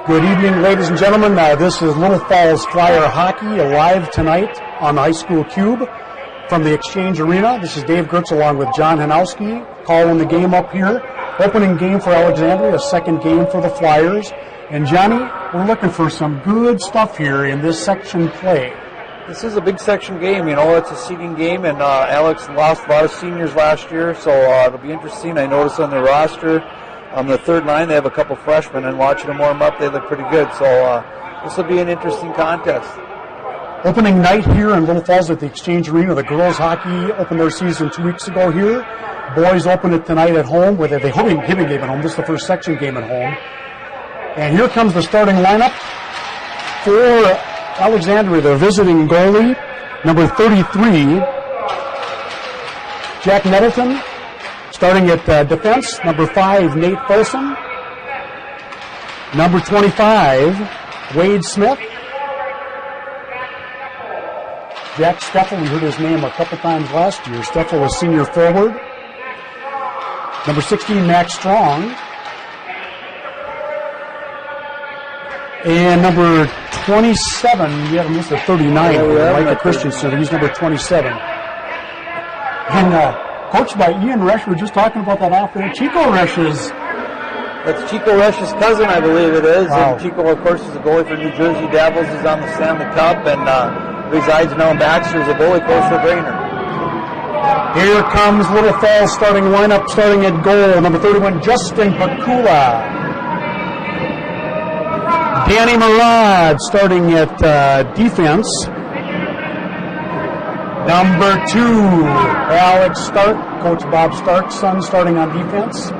Good evening, ladies and gentlemen. This is Little Falls Flyer Hockey live tonight on the High School Cube from the Exchange Arena. This is Dave Gertz along with John Hanowski calling the game up here. Opening game for Alexandria, a second game for the Flyers. And Johnny, we're looking for some good stuff here in this section play. This is a big section game. You know, it's a seeding game, and Alex lost a lot of seniors last year, so it'll be interesting. I noticed on their roster, on the third line, they have a couple freshmen, and watching them warm up, they look pretty good. So this will be an interesting contest. Opening night here in Little Falls at the Exchange Arena. The girls hockey opened their season 2 weeks ago here. Boys open it tonight at home. With the Hibbing game at home. This is the first section game at home. And here comes the starting lineup for Alexandria, their visiting goalie, number 33, Jack Nettleton. Starting at defense, number 5, Nate Folsom. Number 25, Wade Smith. Jack Steffel, we heard his name a couple times last year. Steffel was senior forward. Number 16, Max Strong. And number 27, you have him listed 39, Micah Christensen. He's number 27. And coached by Ian Resch. We were just talking about that off there. Chico Resch's. That's Chico Resch's cousin, I believe it is. Wow. And Chico, of course, is a goalie for New Jersey Devils. He's on the Stanley Cup and resides now in Baxter as a goalie coach for Brainerd. Here comes Little Falls starting lineup, starting at goal. Number 31, Justin Pakula. Danny Murad starting at defense. Number 2, Alex Stark, Coach Bob Stark's son, starting on defense.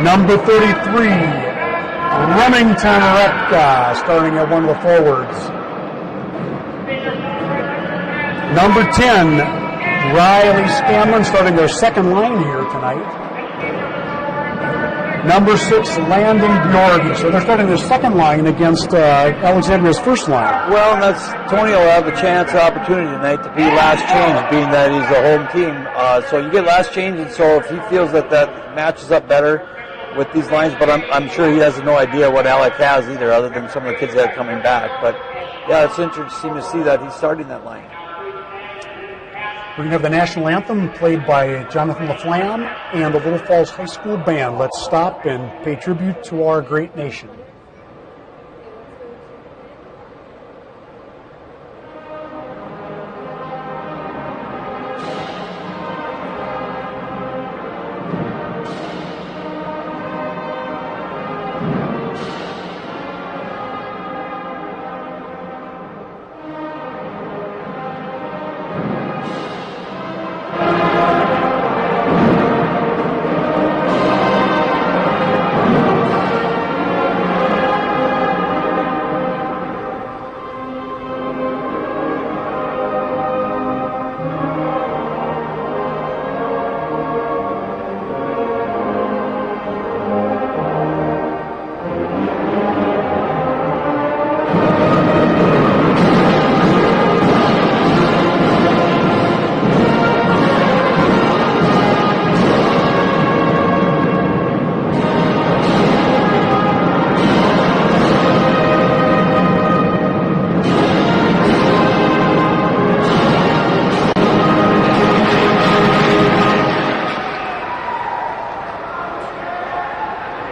Number 33, Remington Repka, starting at one of the forwards. Number 10, Riley Scanlon, starting their second line here tonight. Number 6, Landon Bjorgi. So they're starting their second line against Alexandria's first line. Well, and Tony will have a chance, opportunity tonight to be last change, being that he's a home team. So you get last change, and so if he feels that matches up better with these lines, but I'm sure he has no idea what Alec has either, other than some of the kids that are coming back. But yeah, it's interesting to see that he's starting that line. We're going to have the national anthem played by Jonathan LaFlamme and the Little Falls High School Band. Let's stop and pay tribute to our great nation.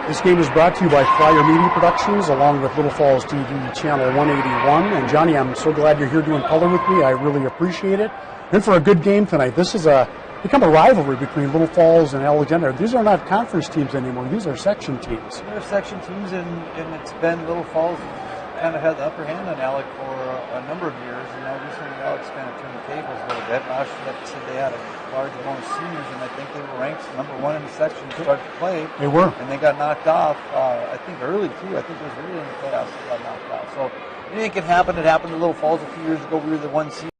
This game is brought to you by Flyer Media Productions along with Little Falls TV Channel 181. And Johnny, I'm so glad you're here doing color with me. I really appreciate it. And for a good game tonight. This is become a rivalry between Little Falls and Alexandria. These are not conference teams anymore. These are section teams. They're section teams, and it's been Little Falls kind of had the upper hand on Alec for a number of years. And now recently Alex kind of turned the tables a little bit. Last year, like I said, they had a large amount of seniors, and I think they were ranked number 1 in the section to start to play. They were. And they got knocked off, I think early too. I think it was early in the playoffs they got knocked off. So anything can happen. It happened to Little Falls a few years ago. We were the 1 seed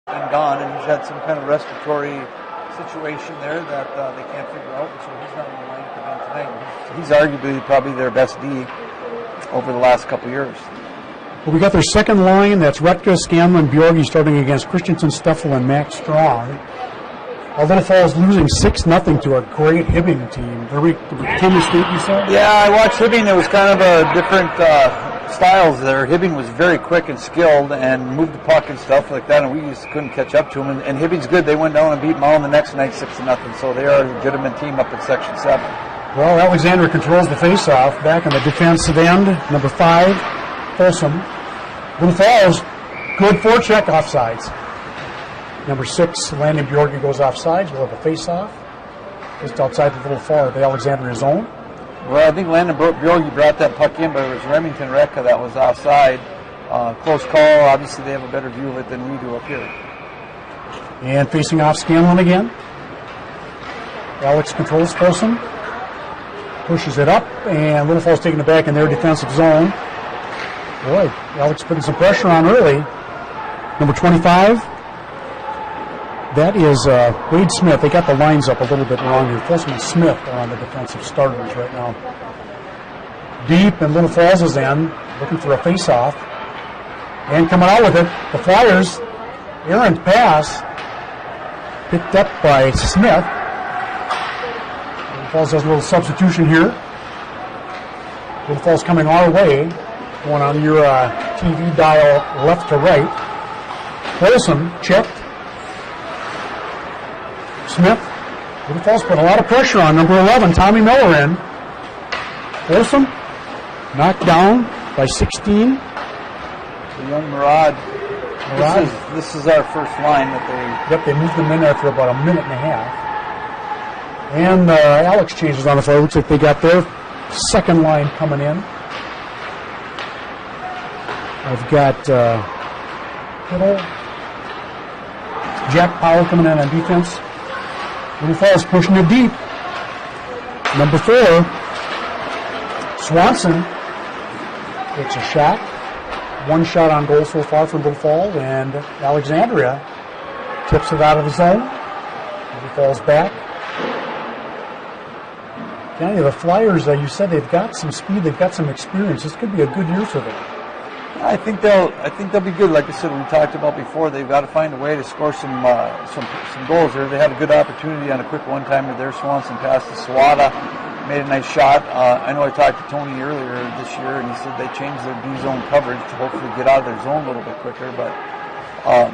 and gone, and he's had some kind of respiratory situation there that they can't figure out. So he's not in the lineup again tonight. He's arguably probably their best D over the last couple years. Well, we got their second line. That's Retka, Scanlon, Bjorgi starting against Christensen, Steffel, and Max Strong. Little Falls losing 6-0 to a great Hibbing team. Tennessee State, you said? Yeah, I watched Hibbing. It was kind of a different styles there. Hibbing was very quick and skilled and moved the puck and stuff like that, and we just couldn't catch up to them. And Hibbing's good. They went down and beat Mullen the next night 6-0, so they are a legitimate team up in Section 7. Well, Alexandria controls the faceoff. Back on the defensive end, number 5, Folsom. Little Falls, good forecheck offsides. Number 6, Landon Bjorge goes offsides. We'll have a face-off just outside the Little Falls, the Alexandria zone. Well, I think Landon Bjorge brought that puck in, but it was Remington Recca that was offside. Close call. Obviously, they have a better view of it than we do up here. And facing off Scanlon again. Alex controls Folsom. Pushes it up, and Little Falls taking it back in their defensive zone. Boy, Alex putting some pressure on early. Number 25. That is Wade Smith. They got the lines up a little bit wrong here. Folsom and Smith are on the defensive starters right now. Deep, and Little Falls is in, looking for a face-off. And coming out with it, the Flyers. Aaron's pass, picked up by Smith. Little Falls has a little substitution here. Little Falls coming our way, going on your TV dial left to right. Folsom checked. Smith. Little Falls put a lot of pressure on number 11, Tommy Miller in. Folsom knocked down by 16. The young Murad. This is our first line that they... Yep, they moved them in there for about a minute and a half. And Alex changes on the floor. Looks like they got their second line coming in. I've got Kittle, Jack Powell coming in on defense. Little Falls pushing it deep. Number 4, Swanson. It's a shot. One shot on goal so far for Little Falls, and Alexandria tips it out of the zone. Little Falls back. Kenny, the Flyers, you said they've got some speed, they've got some experience. This could be a good year for them. I think they'll be good. Like I said, we talked about before. They've got to find a way to score some goals here. They had a good opportunity on a quick one-timer there. Swanson passed to Swada, made a nice shot. I know I talked to Tony earlier this year, and he said they changed their D-zone coverage to hopefully get out of their zone a little bit quicker. But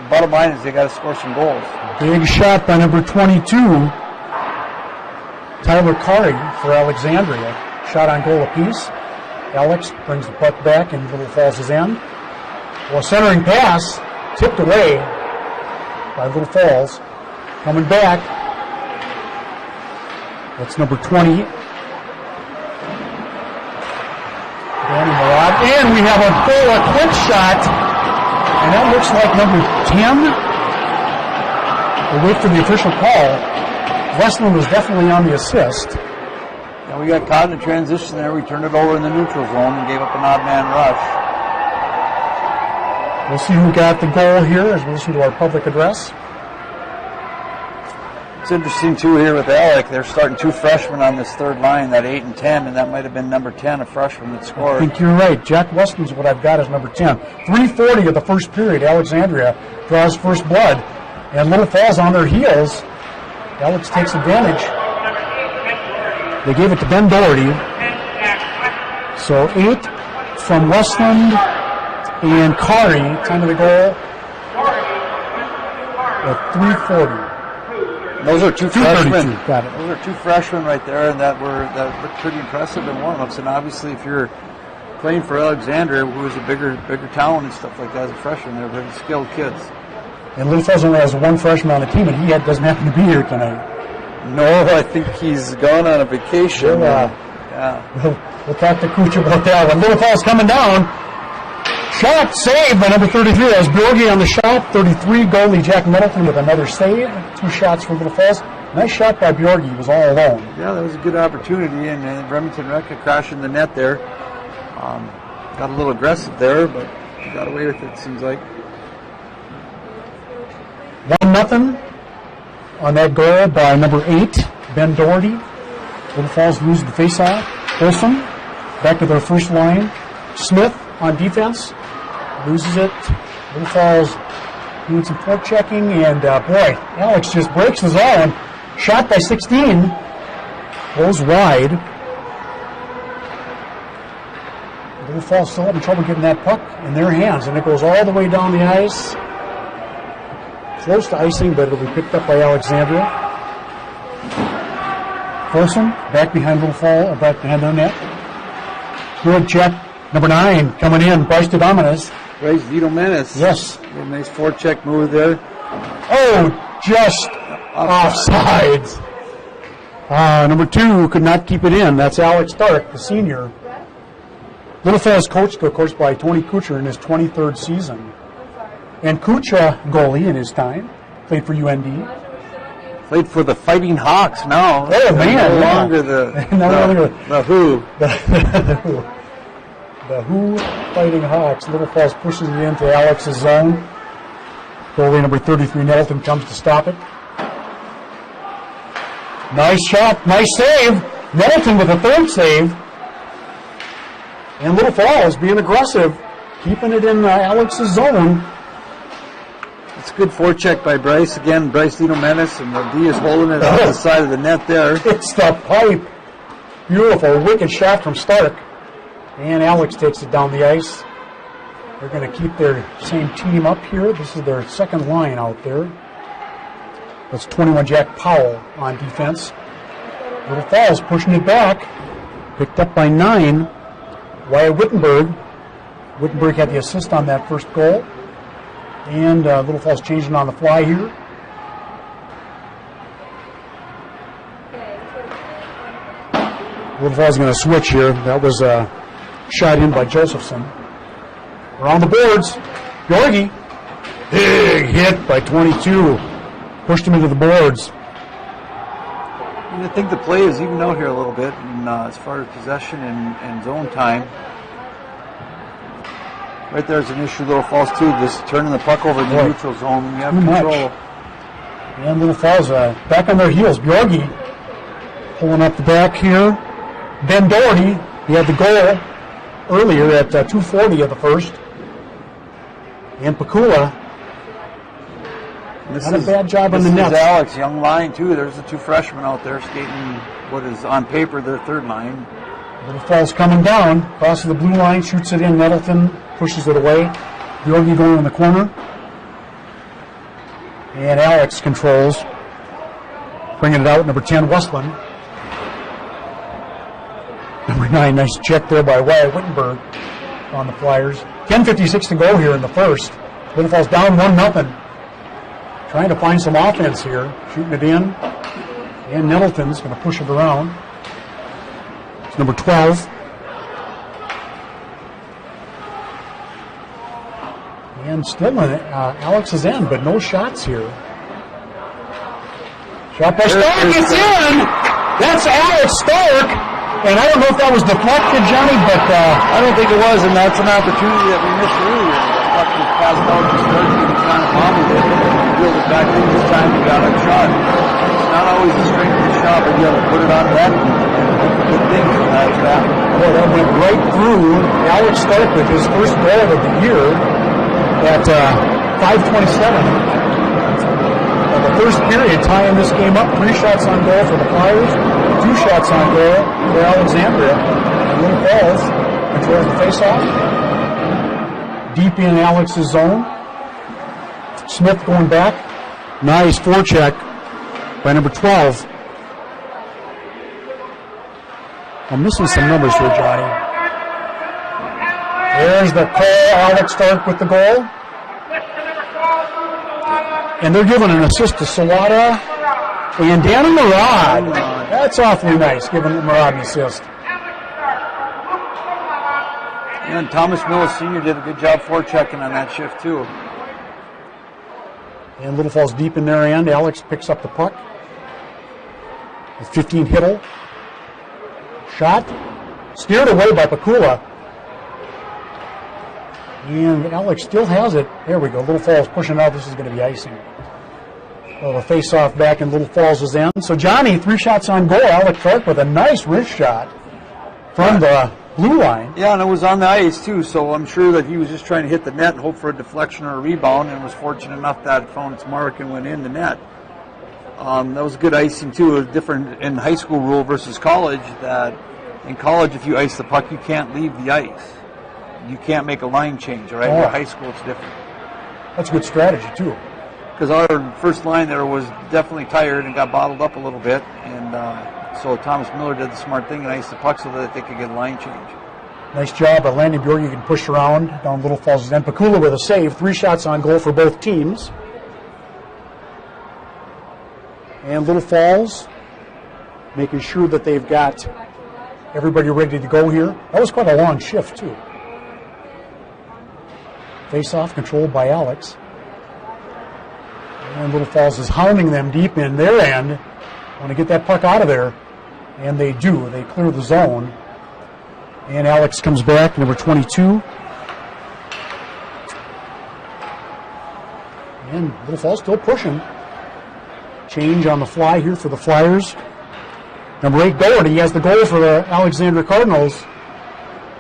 bottom line is they got to score some goals. Big shot by number 22, Tyler Curry for Alexandria. Shot on goal apiece. Alex brings the puck back and Little Falls' end. Well, centering pass tipped away by Little Falls. Coming back. That's number 20. Danny Murad. And we have a goal, a quick shot. And that looks like number 10. We'll wait for the official call. Westland was definitely on the assist. We got caught in the transition there. We turned it over in the neutral zone and gave up an odd man rush. We'll see who got the goal here as we listen to our public address. It's interesting, too, here with Alec. They're starting 2 freshmen on this third line, that 8 and 10, and that might have been number 10, a freshman that scored. I think you're right. Jack Weston's what I've got as number 10. 3:40 of the first period. Alexandria draws first blood, and Little Falls on their heels. Alex takes advantage. They gave it to Ben Doherty. So 8 from Westland and Kari, time of the goal at 3:40. Those are 2 freshmen. Got it. Those are 2 freshmen right there, and that looked pretty impressive in warm-ups. And obviously, if you're playing for Alexandria, who is a bigger talent and stuff like that as a freshman, they're very skilled kids. And Little Falls only has 1 freshman on the team, and he doesn't happen to be here tonight. No, I think he's gone on a vacation. We'll talk to Coach about that one. Little Falls coming down. Shot saved by number 33. That was Bjorge on the shot. 33, goalie Jack Middleton with another save. 2 shots for Little Falls. Nice shot by Bjorge. He was all alone. Yeah, that was a good opportunity, and Remington Recca crashing the net there. Got a little aggressive there, but he got away with it, seems like. 1-0 on that goal by number 8, Ben Doherty. Little Falls loses the faceoff. Folsom back to their first line. Smith on defense loses it. Little Falls doing some forechecking, and boy, Alex just breaks his arm. Shot by 16. Goes wide. Little Falls still having trouble getting that puck in their hands, and it goes all the way down the ice. Close to icing, but it'll be picked up by Alexandria. Folsom back behind Little Falls, back behind their net. Good check. Number 9 coming in, Bryce Dominus. Bryce Vito Menace. Yes. A nice forecheck move there. Oh, just offside. Number 2 could not keep it in. That's Alex Stark, the senior. Little Falls coached, of course, by Tony Kuchar in his 23rd season. And Kucha, goalie in his time, played for UND. Played for the Fighting Hawks now. Oh, man. No longer the Who. The Who. The Who Fighting Hawks. Little Falls pushes it into Alex's zone. Goalie number 33, Nettleton, comes to stop it. Nice shot. Nice save. Nettleton with a 3rd save. And Little Falls being aggressive, keeping it in Alex's zone. It's a good forecheck by Bryce. Again, Bryce Dino Menace, and the D is holding it off the side of the net there. It's the pipe. Beautiful, wicked shot from Stark. And Alex takes it down the ice. They're going to keep their same team up here. This is their second line out there. That's 21 Jack Powell on defense. Little Falls pushing it back. Picked up by 9. Wyatt Wittenberg. Wittenberg had the assist on that first goal. And Little Falls changing on the fly here. Little Falls going to switch here. That was shot in by Josephson. Around the boards. Yorgi. Big hit by 22. Pushed him into the boards. And I think the play is even out here a little bit as far as possession and zone time. Right there's an issue, Little Falls too, just turning the puck over in the neutral zone. You have control. And Little Falls back on their heels. Bjorgi pulling up the back here. Ben Doherty, he had the goal earlier at 2:40 of the first. And Pakula, not a bad job on the net. This is Alex, young line too. There's the 2 freshmen out there skating what is on paper their 3rd line. Little Falls coming down, crosses the blue line, shoots it in. Nettleton pushes it away. Bjorgi going in the corner. And Alex controls. Bringing it out, number 10, Westland. Number 9, nice check there by Wyatt Wittenberg on the Flyers. 10:56 to go here in the first. Little Falls down 1-0. Trying to find some offense here. Shooting it in. And Nettleton's going to push it around. It's number 12. And still in Alex's end, but no shots here. Shot by Stark, it's in! That's Alex Stark! And I don't know if that was deflected, Johnny, but I don't think it was, and that's an opportunity that we missed earlier. The puck was passed out to Stark, he was trying to bobble it. Reeled it back in this time, he got a shot. It's not always the strength of the shot, but you have to put it on net. Good thing from that trap. Boy, that went right through Alex Stark with his first goal of the year at 5:27 of the first period, tying this game up. 3 shots on goal for the Flyers, 2 shots on goal for Alexandria. And Little Falls controls the faceoff. Deep in Alex's zone. Smith going back. Nice forecheck by number 12. I'm missing some numbers here, Johnny. There's the call. Alex Stark with the goal. And they're giving an assist to Sawada and Danny Murad. That's awfully nice, giving Murad an assist. And Thomas Miller Sr. did a good job forechecking on that shift too. And Little Falls deep in their end. Alex picks up the puck. The 15 Hittle. Shot. Steered away by Pakula. And Alex still has it. There we go. Little Falls pushing out. This is going to be icing. Well, the face-off back in Little Falls' end. So Johnny, 3 shots on goal. Alex Clark with a nice wrist shot from the blue line. Yeah, and it was on the ice too, so I'm sure that he was just trying to hit the net and hope for a deflection or a rebound, and was fortunate enough that it found its mark and went in the net. That was good icing too. It was different in high school rule versus college, that in college if you ice the puck you can't leave the ice. You can't make a line change, all right? Oh. In high school it's different. That's a good strategy too. Because our first line there was definitely tired and got bottled up a little bit, and so Thomas Miller did the smart thing and iced the puck so that they could get a line change. Nice job by Landy Bjork. You can push around down Little Falls' end. Pakula with a save. 3 shots on goal for both teams. And Little Falls making sure that they've got everybody ready to go here. That was quite a long shift, too. Face-off controlled by Alex. And Little Falls is hounding them deep in their end. Want to get that puck out of there. And they do. They clear the zone. And Alex comes back, number 22. And Little Falls still pushing. Change on the fly here for the Flyers. Number 8, Doherty has the goal for the Alexandria Cardinals.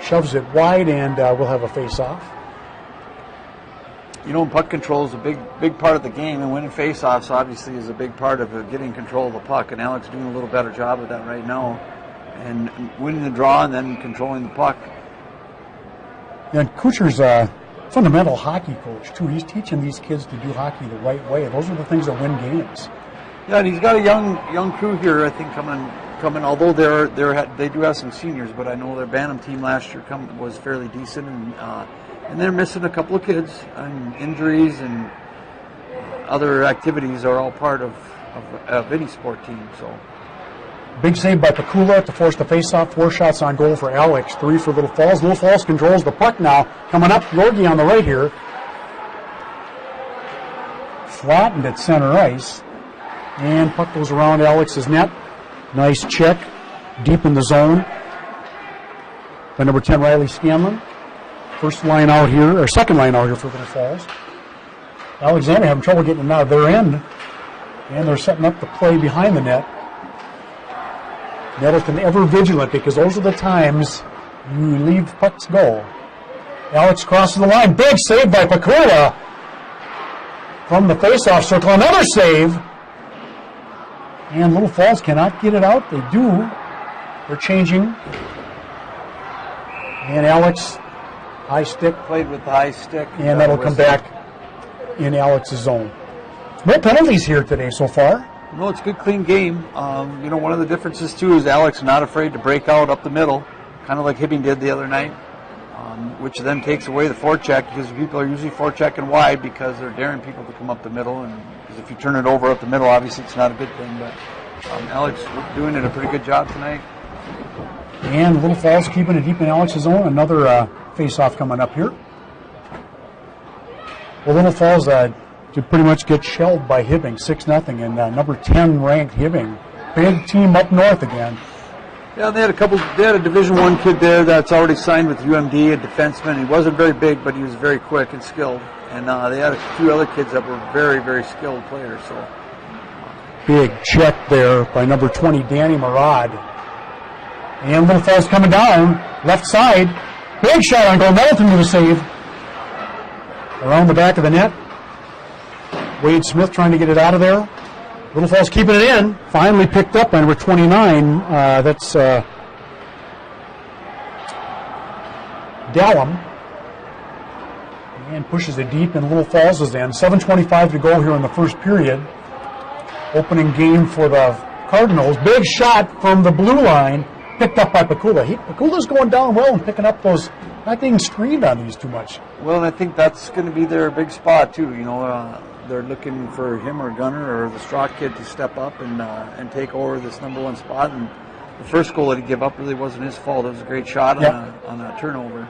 Shoves it wide, and we'll have a face-off. You know, puck control is a big part of the game, and winning face-offs obviously is a big part of getting control of the puck, and Alex is doing a little better job of that right now, and winning the draw and then controlling the puck. And Kucher's a fundamental hockey coach, too. He's teaching these kids to do hockey the right way. Those are the things that win games. Yeah, and he's got a young crew here, I think, coming. Although they do have some seniors, but I know their Bantam team last year was fairly decent, and they're missing a couple of kids, and injuries and other activities are all part of any sport team. So, big save by Pakula to force the face-off. 4 shots on goal for Alex, 3 for Little Falls. Little Falls controls the puck now. Coming up, Yorgi on the right here. Flattened at center ice. And puck goes around Alex's net. Nice check. Deep in the zone by number 10, Riley Scanlon. First line out here, or second line out here for Little Falls. Alexandria having trouble getting them out of their end. And they're setting up the play behind the net. Nettleton ever vigilant, because those are the times you leave pucks go. Alex crosses the line. Big save by Pakula from the face-off circle. Another save. And Little Falls cannot get it out. They do. They're changing. And Alex, high stick. Played with the high stick. And that'll come back in Alex's zone. No penalties here today so far. No, it's a good, clean game. One of the differences, too, is Alex not afraid to break out up the middle, kind of like Hibbing did the other night, which then takes away the forecheck, because people are usually forechecking wide because they're daring people to come up the middle, and because if you turn it over up the middle, obviously it's not a good thing, but Alex doing it a pretty good job tonight. And Little Falls keeping it deep in Alex's zone. Another face-off coming up here. Well, Little Falls to pretty much get shelled by Hibbing, 6-0, and number 10 ranked Hibbing. Big team up north again. Yeah, they had a Division I kid there that's already signed with UMD, a defenseman. He wasn't very big, but he was very quick and skilled. And they had a few other kids that were very, very skilled players. So, big check there by number 20, Danny Murad. And Little Falls coming down, left side. Big shot on goal. Nettleton with a save. Around the back of the net. Wade Smith trying to get it out of there. Little Falls keeping it in. Finally picked up by number 29. That's Dallum. And pushes it deep in Little Falls' end. 7:25 to go here in the first period. Opening game for the Cardinals. Big shot from the blue line. Picked up by Pakula. Pakula's going down well and picking up those, not getting screened on these too much. Well, and I think that's going to be their big spot, too. They're looking for him or Gunner or the Straw kid to step up and take over this number 1 spot. And the first goal that he gave up really wasn't his fault. It was a great shot on a turnover.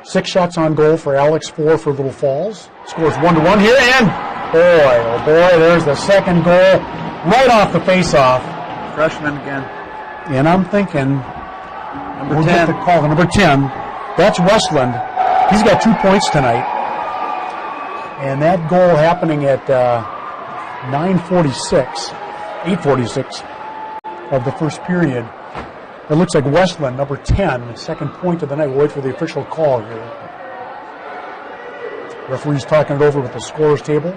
6 shots on goal for Alex, 4 for Little Falls. Scores 1-1 here, and boy, there's the second goal right off the face-off. Freshman again. And I'm thinking, number 10. Get the call. Number 10, that's Westland. He's got 2 points tonight. And that goal happening at 8:46 of the first period. It looks like Westland, number 10, second point of the night. We'll wait for the official call here. Referee's talking it over with the scorer's table.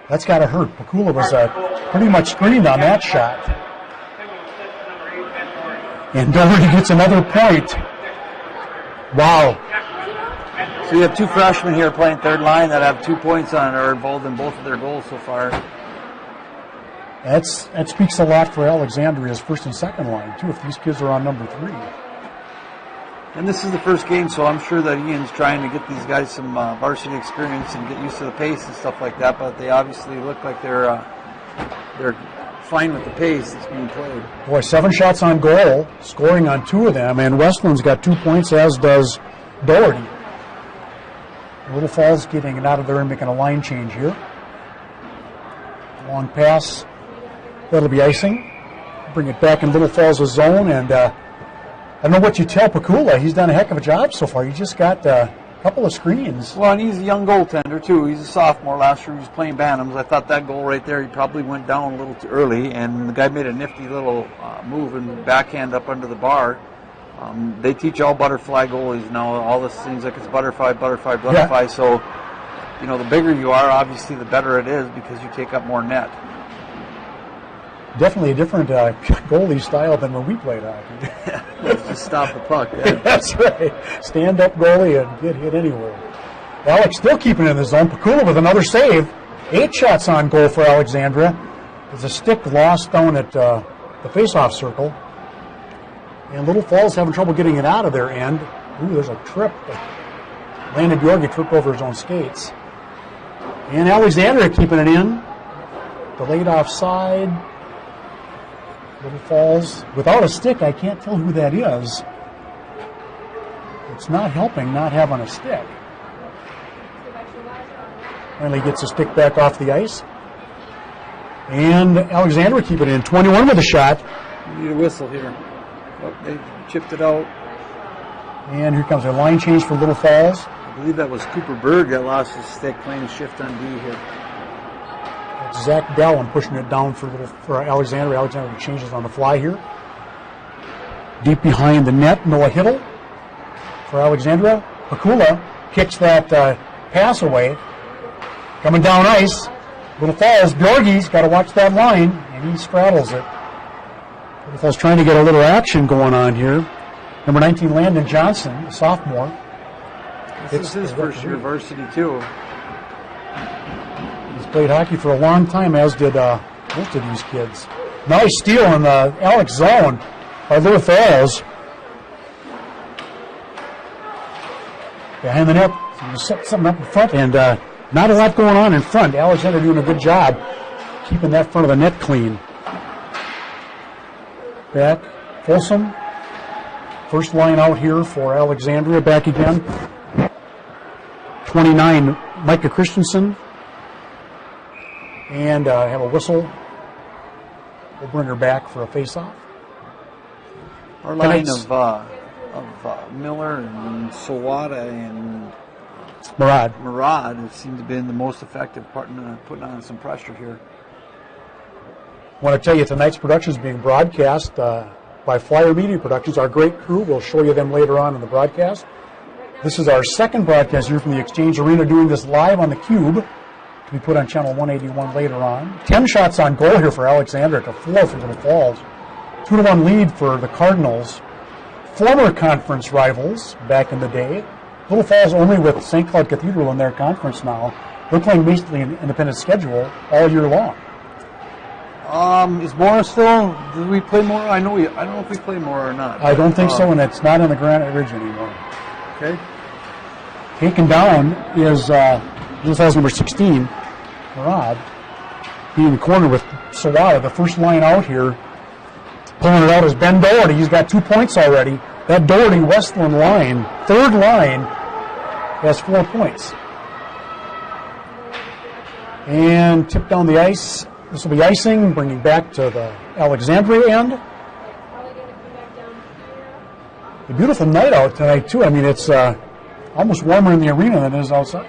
That's got to hurt. Pakula was pretty much screened on that shot. And Doherty gets another point. Wow. So you have two freshmen here playing third line that have 2 points on or involved in both of their goals so far. That speaks a lot for Alexandria's first and second line, too, if these kids are on number 3. And this is the first game, so I'm sure that Ian's trying to get these guys some varsity experience and get used to the pace and stuff like that, but they obviously look like they're fine with the pace that's being played. Boy, 7 shots on goal, scoring on 2 of them, and Westland's got 2 points, as does Doherty. Little Falls getting it out of there and making a line change here. Long pass. That'll be icing. Bring it back in Little Falls' zone, and I don't know what you tell Pakula. He's done a heck of a job so far. He just got a couple of screens. Well, and he's a young goaltender, too. He's a sophomore. Last year he was playing Bantams. I thought that goal right there, he probably went down a little too early, and the guy made a nifty little move and backhand up under the bar. They teach all butterfly goalies now. All this seems like it's butterfly. Yeah. So, the bigger you are, obviously, the better it is because you take up more net. Definitely a different goalie style than when we played hockey. Just stop the puck. Yeah. That's right. Stand-up goalie and get hit anywhere. Alex still keeping it in the zone. Pakula with another save. 8 shots on goal for Alexandria. There's a stick lost down at the face-off circle. And Little Falls having trouble getting it out of their end. Ooh, there's a trip. Landon Bjorge tripped over his own skates. And Alexandria keeping it in. Delayed offside. Little Falls without a stick. I can't tell who that is. It's not helping not having a stick. Finally gets the stick back off the ice. And Alexandria keeping it in. 21 with a shot. You need a whistle here. Oh, they chipped it out. And here comes a line change for Little Falls. I believe that was Cooper Berg that lost his stick playing shift on D here. That's Zach Dallin pushing it down for Alexandria. Alexandria changes on the fly here. Deep behind the net, Noah Hiddle for Alexandria. Pakula kicks that pass away. Coming down ice. Little Falls, Bjorge's got to watch that line, and he straddles it. Little Falls trying to get a little action going on here. Number 19, Landon Johnson, a sophomore. This is his first year varsity, too. He's played hockey for a long time, as did most of these kids. Nice steal in the Alex zone by Little Falls. Behind the net, so you set something up in front, and not a lot going on in front. Alexander doing a good job keeping that front of the net clean. Back, Folsom. First line out here for Alexandria. Back again. 29, Micah Christensen. And have a whistle. We'll bring her back for a face-off. Our line of Miller and Sawada and Murad have seemed to have been the most effective part in putting on some pressure here. I want to tell you tonight's production is being broadcast by Flyer Media Productions. Our great crew, we'll show you them later on in the broadcast. This is our second broadcast here from the Exchange Arena, doing this live on the Cube to be put on Channel 181 later on. 10 shots on goal here for Alexandria to 4 for Little Falls. 2-1 lead for the Cardinals. Former conference rivals back in the day. Little Falls only with St. Cloud Cathedral in their conference now. They're playing basically an independent schedule all year long. Is Morris still? Do we play more? I don't know if we play more or not. I don't think so, and it's not in the Granite Ridge anymore. Okay. Taken down is Little Falls number 16, Murad. He in the corner with Sawada, the first line out here. Pulling it out is Ben Doherty. He's got 2 points already. That Doherty-Westland line, third line, has 4 points. And tipped down the ice. This will be icing, bringing back to the Alexandria end. A beautiful night out tonight, too. I mean, it's almost warmer in the arena than it is outside.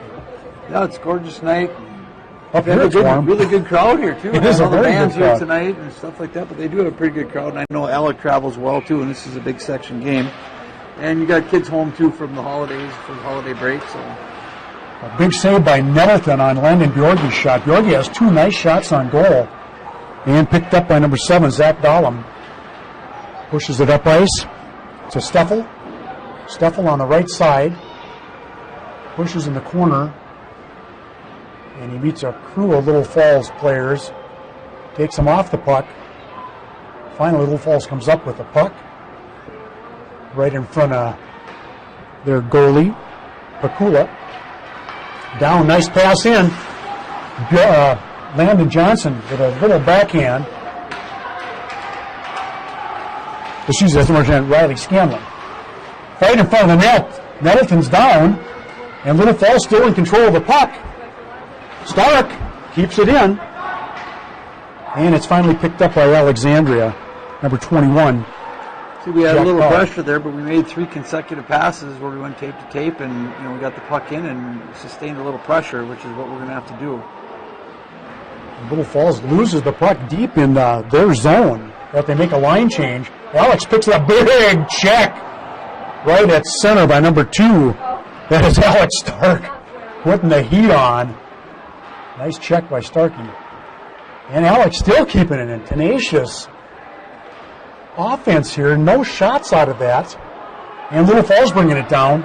Yeah, it's a gorgeous night. Up They here have a it's good, warm. really good crowd here too. It is a all the very bands good here crowd. tonight and stuff like that, but they do have a pretty good crowd. And I know Alec travels well too, and this is a big section game. And you got kids home too from the holidays, for the holiday break. So A big save by Nettleton on Landon Bjorge's shot. Bjorge has 2 nice shots on goal. And picked up by number 7, Zach Dahlem. Pushes it up ice to Steffel. Steffel on the right side. Pushes in the corner. And he meets a crew of Little Falls players. Takes him off the puck. Finally, Little Falls comes up with the puck. Right in front of their goalie, Pakula. Down, nice pass in. Landon Johnson with a little backhand. Excuse me, that's Riley Scanlon. Right in front of the net. Nettleton's down, and Little Falls still in control of the puck. Stark keeps it in, and it's finally picked up by Alexandria, number 21. see, we had Jack a little Carr. pressure there, but we made 3 consecutive passes where we went tape to tape, and we got the puck in and sustained a little pressure, which is what we're going to have to do. Little Falls loses the puck deep in their zone. If they make a line change, Alex picks a big check right at center by number 2. That is Alex Stark putting the heat on. Nice check by Starkey. And Alex still keeping it in. Tenacious offense here. No shots out of that. And Little Falls bringing it down.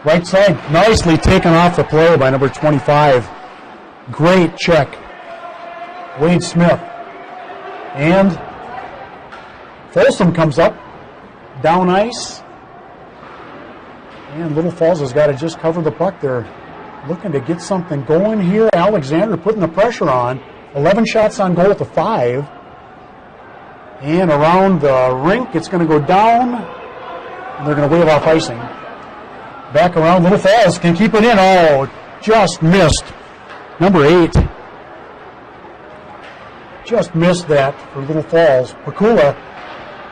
Right side, nicely taken off the play by number 25. Great check. Wade Smith. And Folsom comes up. Down ice. And Little Falls has got to just cover the puck. They're looking to get something going here. Alexander putting the pressure on. 11 shots on goal to 5. And around the rink, it's going to go down. And they're going to wave off icing. Back around, Little Falls can keep it in. Oh, just missed. Number 8. Just missed that for Little Falls. Pakula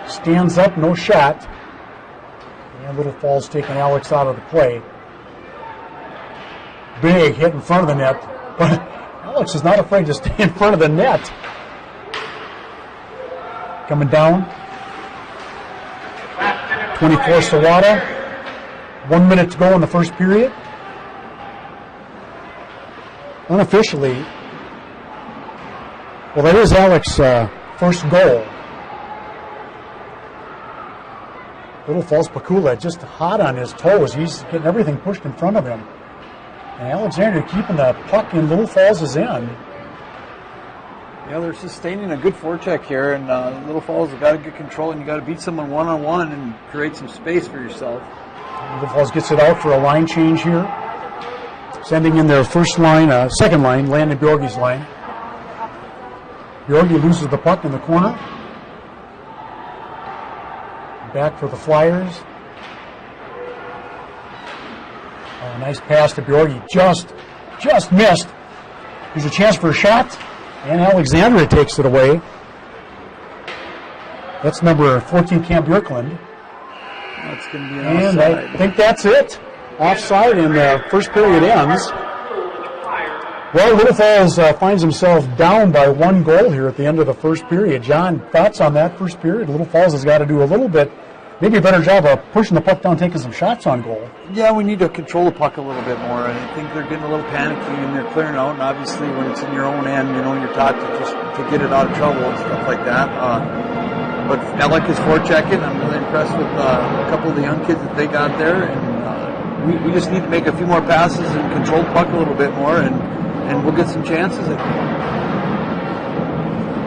stands up, no shot. And Little Falls taking Alex out of the play. Big hit in front of the net. But Alex is not afraid to stay in front of the net. Coming down. 24 Sawada. 1 minute to go in the first period. Unofficially, well, that is Alex's first goal. Little Falls Pakula just hot on his toes. He's getting everything pushed in front of him. And Alexander keeping the puck in Little Falls' end. Yeah, they're sustaining a good forecheck here, and Little Falls have got to get control, and you got to beat someone one-on-one and create some space for yourself. Little Falls gets it out for a line change here. Sending in their first line, second line, Landon Bjorge's line. Bjorge loses the puck in the corner. Back for the Flyers. Oh, nice pass to Bjorge. Just missed. There's a chance for a shot. And Alexandria takes it away. That's number 14, Cam Bjorklund. That's going to be an And offside. I think that's it. Offside, and the first period ends. Well, Little Falls finds himself down by 1 goal here at the end of the first period. John, thoughts on that first period? Little Falls has got to do a little bit, maybe a better job of pushing the puck down, taking some shots on goal. Yeah, we need to control the puck a little bit more. I think they're getting a little panicky and they're clearing out. And obviously, when it's in your own end, you're taught to get it out of trouble and stuff like that. But Alec is forechecking. I'm really impressed with a couple of the young kids that they got there. And we just need to make a few more passes and control the puck a little bit more, and we'll get some chances. I think.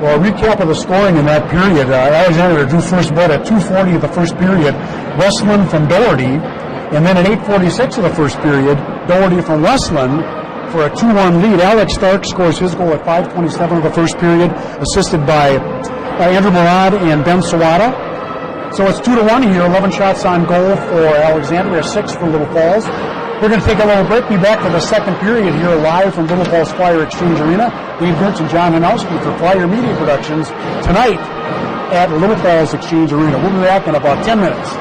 Well, a recap of the scoring in that period. Alexander drew first blood at 2:40 of the first period. Westland from Doherty. And then at 8:46 of the first period, Doherty from Westland for a 2-1 lead. Alex Stark scores his goal at 5:27 of the first period, assisted by Andrew Murad and Ben Sawada. So it's 2-1 here, 11 shots on goal for Alexandria, 6 for Little Falls. We're going to take a little break, be back for the second period here live from Little Falls Flyer Exchange Arena. Dave Gertz and John Hanowski for Flyer Media Productions tonight at Little Falls Exchange Arena. We'll be back in about 10 minutes.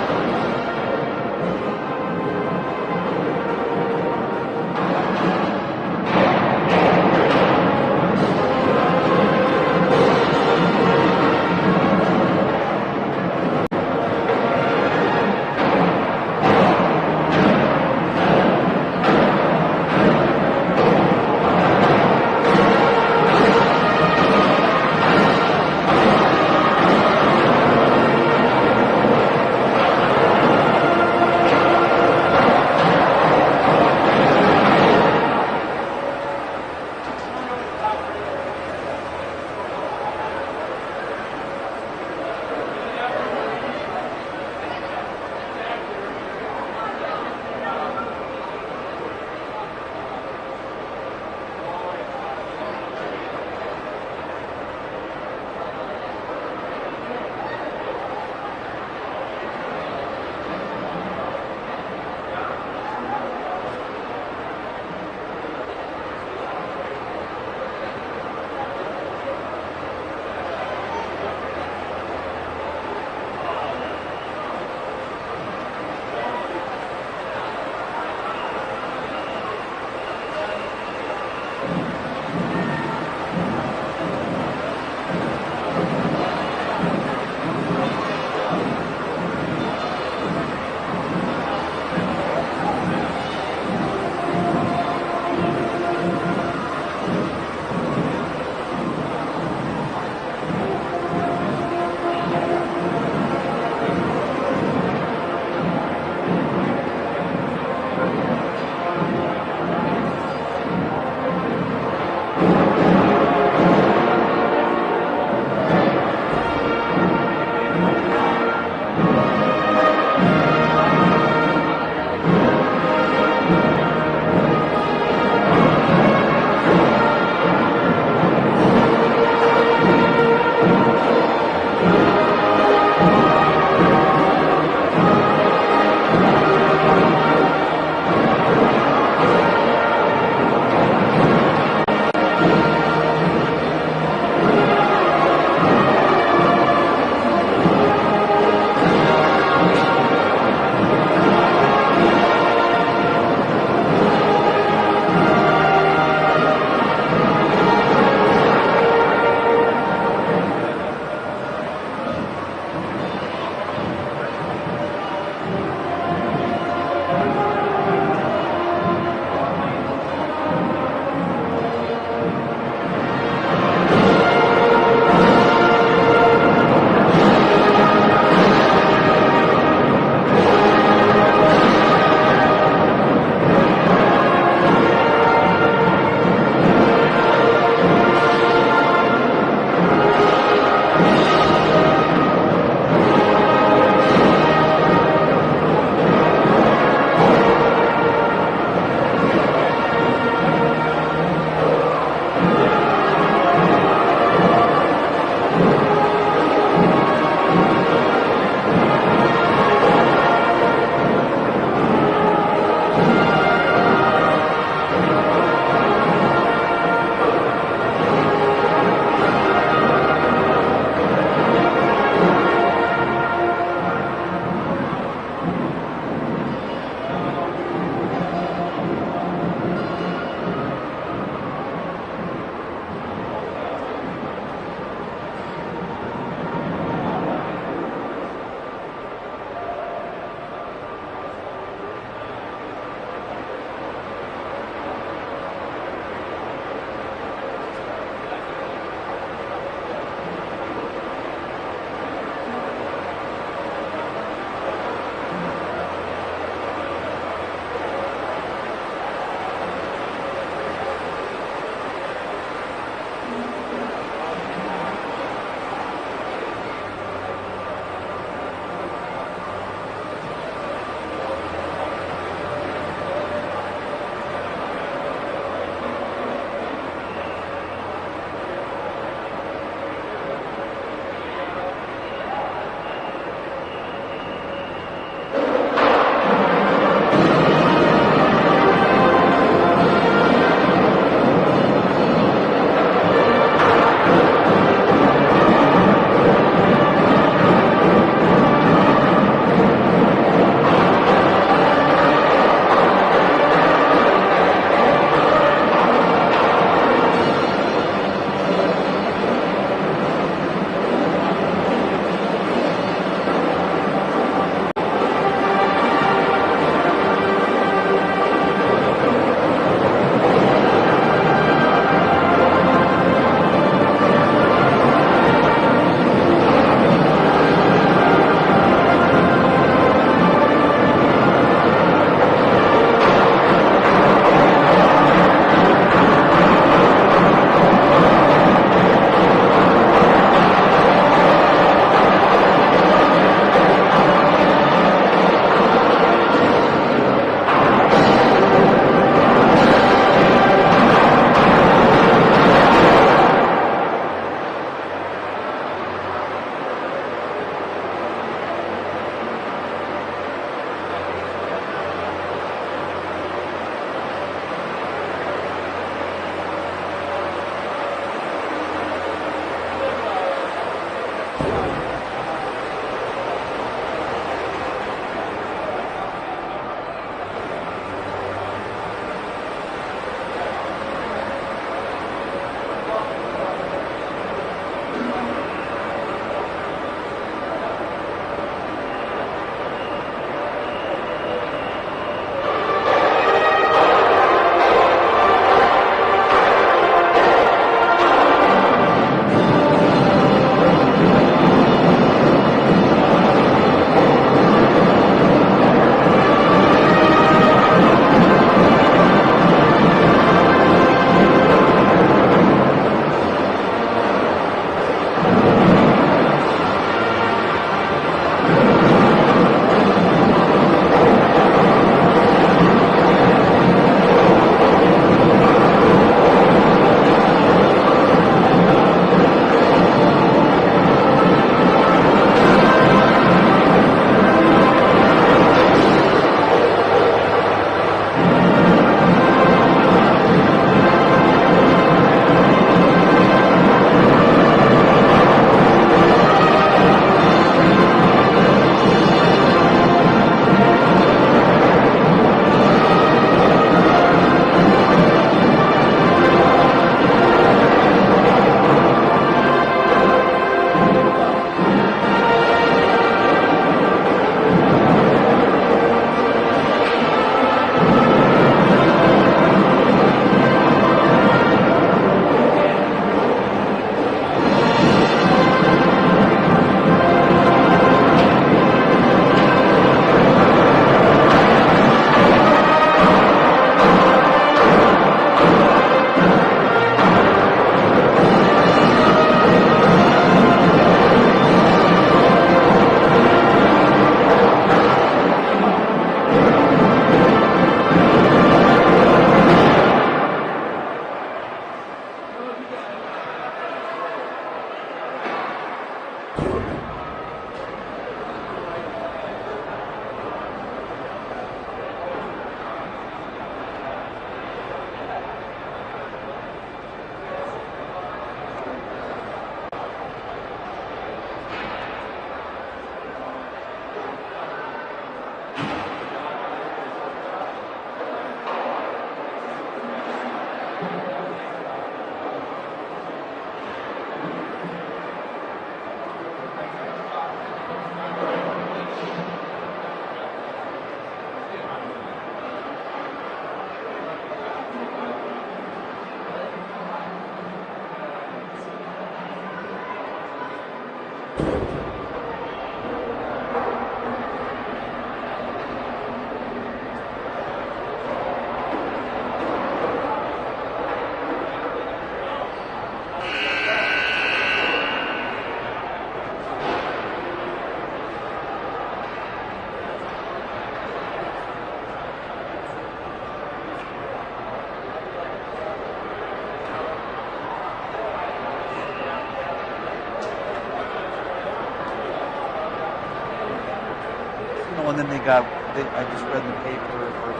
And then I just read in the paper for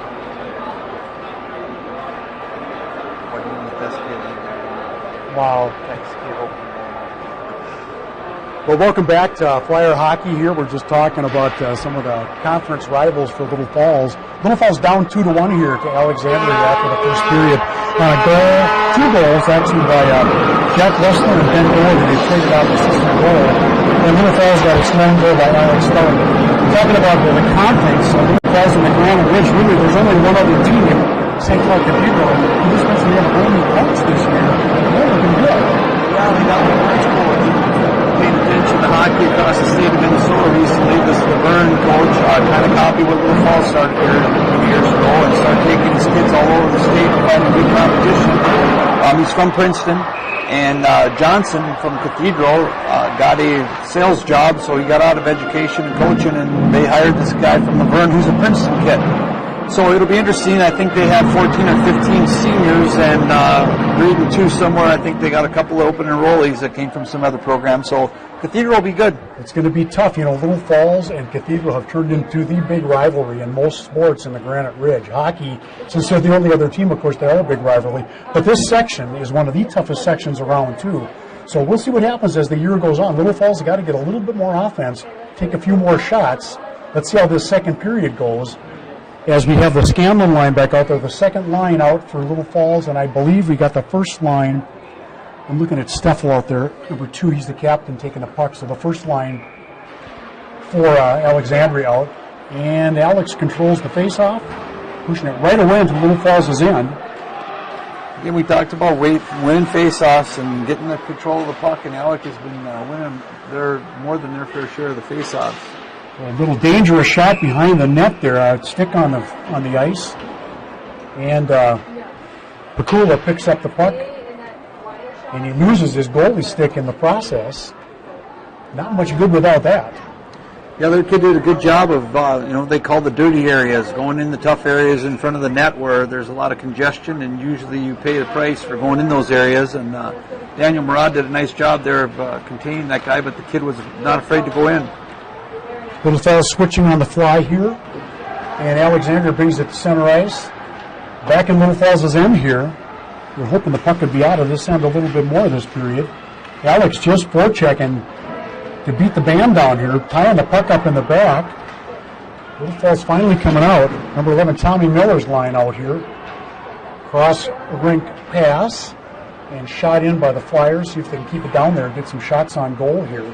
what he was best feeling. Wow. Thanks, Cable. Well, welcome back to Flyer Hockey here. We're just talking about some of the conference rivals for Little Falls. Little Falls down 2-1 here to Alexandria after the first period. On a goal, 2 goals actually by Jack Wessler and Ben Gordon. They traded out the assistant goal. And Little Falls got its lone goal by Alex Stark. Talking about the conference, Little Falls and the Granite Ridge, really there's only one other team, St. Clair Cathedral. You just mentioned they have a whole new coach this year. They're looking good. Yeah, they got the first goal. Paying attention to hockey across the state of Minnesota recently. This Laverne coach kind of copied what Little Falls started here a few years ago and started taking his kids all over the state and finding good competition. He's from Princeton. And Johnson from Cathedral got a sales job, so he got out of education and coaching, and they hired this guy from Laverne who's a Princeton kid. So it'll be interesting. I think they have 14 or 15 seniors, and reading too somewhere, I think they got a couple of open enrollees that came from some other programs. So Cathedral will be good. It's going to be tough. You know, Little Falls and Cathedral have turned into the big rivalry in most sports in the Granite Ridge. Hockey, since they're the only other team, of course, they are a big rivalry. But this section is one of the toughest sections around, too. So we'll see what happens as the year goes on. Little Falls have got to get a little bit more offense, take a few more shots. Let's see how this second period goes. As we have the Scanlon line back out there, the second line out for Little Falls, and I believe we got the first line. I'm looking at Steffel out there, number 2. He's the captain taking the puck. So the first line for Alexandria out. And Alex controls the faceoff, pushing it right away into Little Falls' end. Again, we talked about winning faceoffs and getting the control of the puck, and Alex has been winning more than their fair share of the faceoffs. A little dangerous shot behind the net there, stick on the ice. And Pakula picks up the puck, and he loses his goalie stick in the process. Not much good without that. The other kid did a good job of, they call the dirty areas, going in the tough areas in front of the net where there's a lot of congestion, and usually you pay the price for going in those areas. And Daniel Murad did a nice job there of containing that guy, but the kid was not afraid to go in. Little Falls switching on the fly here, and Alexandria brings it to center ice. Back in Little Falls' end here. We're hoping the puck could be out of this end a little bit more this period. Alex just forechecking to beat the band down here, tying the puck up in the back. Little Falls finally coming out. Number 11, Tommy Miller's line out here. Cross rink pass and shot in by the Flyers. See if they can keep it down there and get some shots on goal here.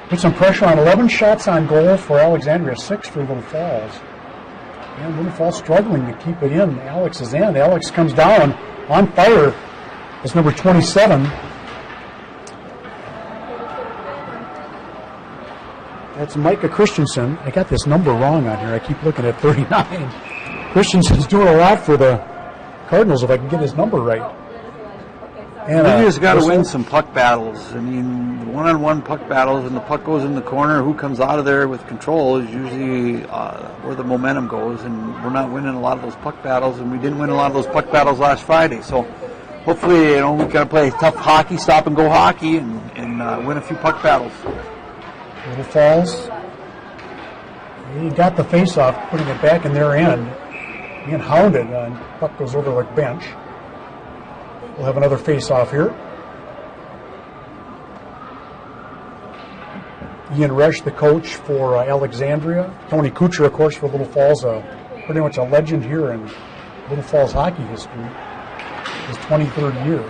Put some pressure on 11 shots on goal for Alexandria, 6 for Little Falls. And Little Falls struggling to keep it in Alex's end. Alex comes down on fire. It's number 27. That's Micah Christensen. I got this number wrong on here. I keep looking at 39. Christensen's doing a lot for the Cardinals if I can get his number right. And you just got to win some puck battles. I mean, the one-on-one puck battles, and the puck goes in the corner. Who comes out of there with control is usually where the momentum goes. And we're not winning a lot of those puck battles, and we didn't win a lot of those puck battles last Friday. So hopefully, we got to play tough hockey, stop and go hockey, and win a few puck battles. Little Falls. He got the face-off, putting it back in their end. Being hounded, and puck goes over like bench. We'll have another face-off here. Ian Resch, the coach for Alexandria. Tony Kuchar, of course, for Little Falls, pretty much a legend here in Little Falls hockey history. His 23rd year.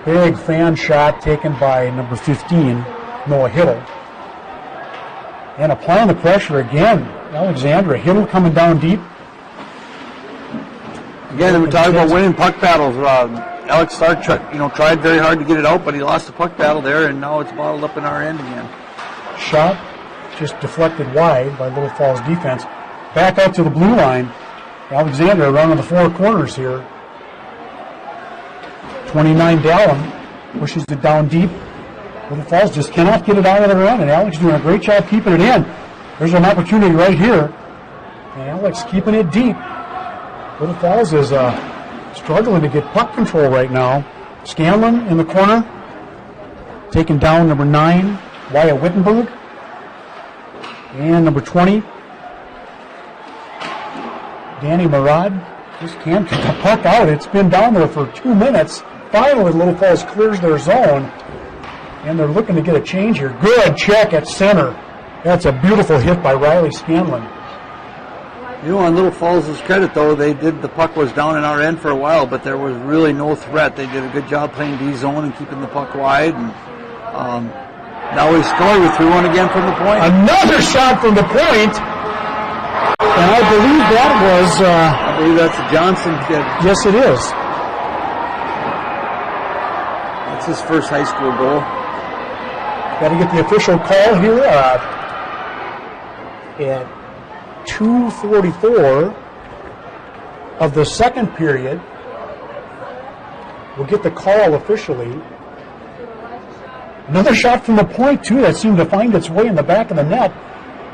Big fan shot taken by number 15, Noah Hiddle. And applying the pressure again, Alexandria. Hiddle coming down deep. Again, we're talking about winning puck battles. Alex Stark tried very hard to get it out, but he lost the puck battle there, and now it's bottled up in our end again. Shot just deflected wide by Little Falls defense. Back out to the blue line. Alexandria around the four corners here. 29 Dallin pushes it down deep. Little Falls just cannot get it out of their end, and Alex doing a great job keeping it in. There's an opportunity right here, and Alex keeping it deep. Little Falls is struggling to get puck control right now. Scanlon in the corner, taking down number 9, Wyatt Wittenberg, and number 20, Danny Murad. Just can't get the puck out. It's been down there for 2 minutes. Finally, Little Falls clears their zone, and they're looking to get a change here. Good check at center. That's a beautiful hit by Riley Scanlon. On Little Falls' credit, though, the puck was down in our end for a while, but there was really no threat. They did a good job playing D-zone and keeping the puck wide. And now we score. We threw one again from the point. Another shot from the point. And I believe that was... I believe that's a Johnson kid. Yes, it is. That's his first high school goal. Got to get the official call here at 2:44 of the second period. We'll get the call officially. Another shot from the point, too, that seemed to find its way in the back of the net.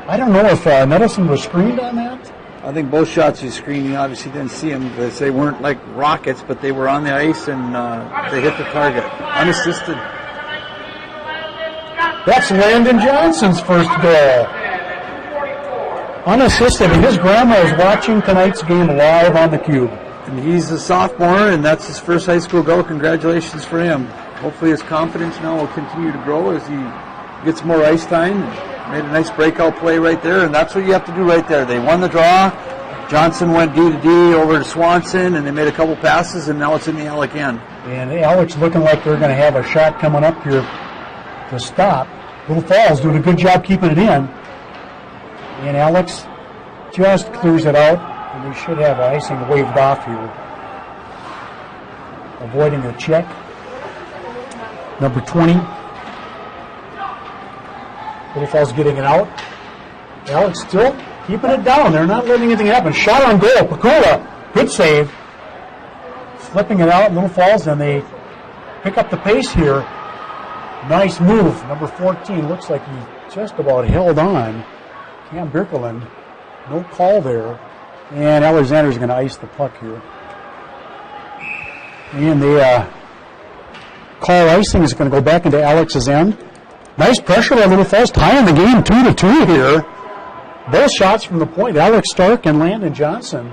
I don't know if Nettleson was screened on that. I think both shots he screened. You obviously didn't see them because they weren't like rockets, but they were on the ice and they hit the target. Unassisted. That's Landon Johnson's first goal. Unassisted, and his grandma is watching tonight's game live on the Cube. And he's a sophomore, and that's his first high school goal. Congratulations for him. Hopefully his confidence now will continue to grow as he gets more ice time. Made a nice breakout play right there, and that's what you have to do right there. They won the draw. Johnson went D to D over to Swanson, and they made a couple passes, and now it's in the Alec end. And Alex looking like they're going to have a shot coming up here to stop. Little Falls doing a good job keeping it in. And Alex just clears it out, and they should have icing waved off here. Avoiding a check. Number 20. Little Falls getting it out. Alex still keeping it down. They're not letting anything happen. Shot on goal. Pakula, good save. Flipping it out, Little Falls, and they pick up the pace here. Nice move. Number 14 looks like he just about held on. Cam Birkeland, no call there. And Alexander's going to ice the puck here. And they call icing is going to go back into Alex's end. Nice pressure by Little Falls, tying the game 2-2 here. Both shots from the point, Alex Stark and Landon Johnson.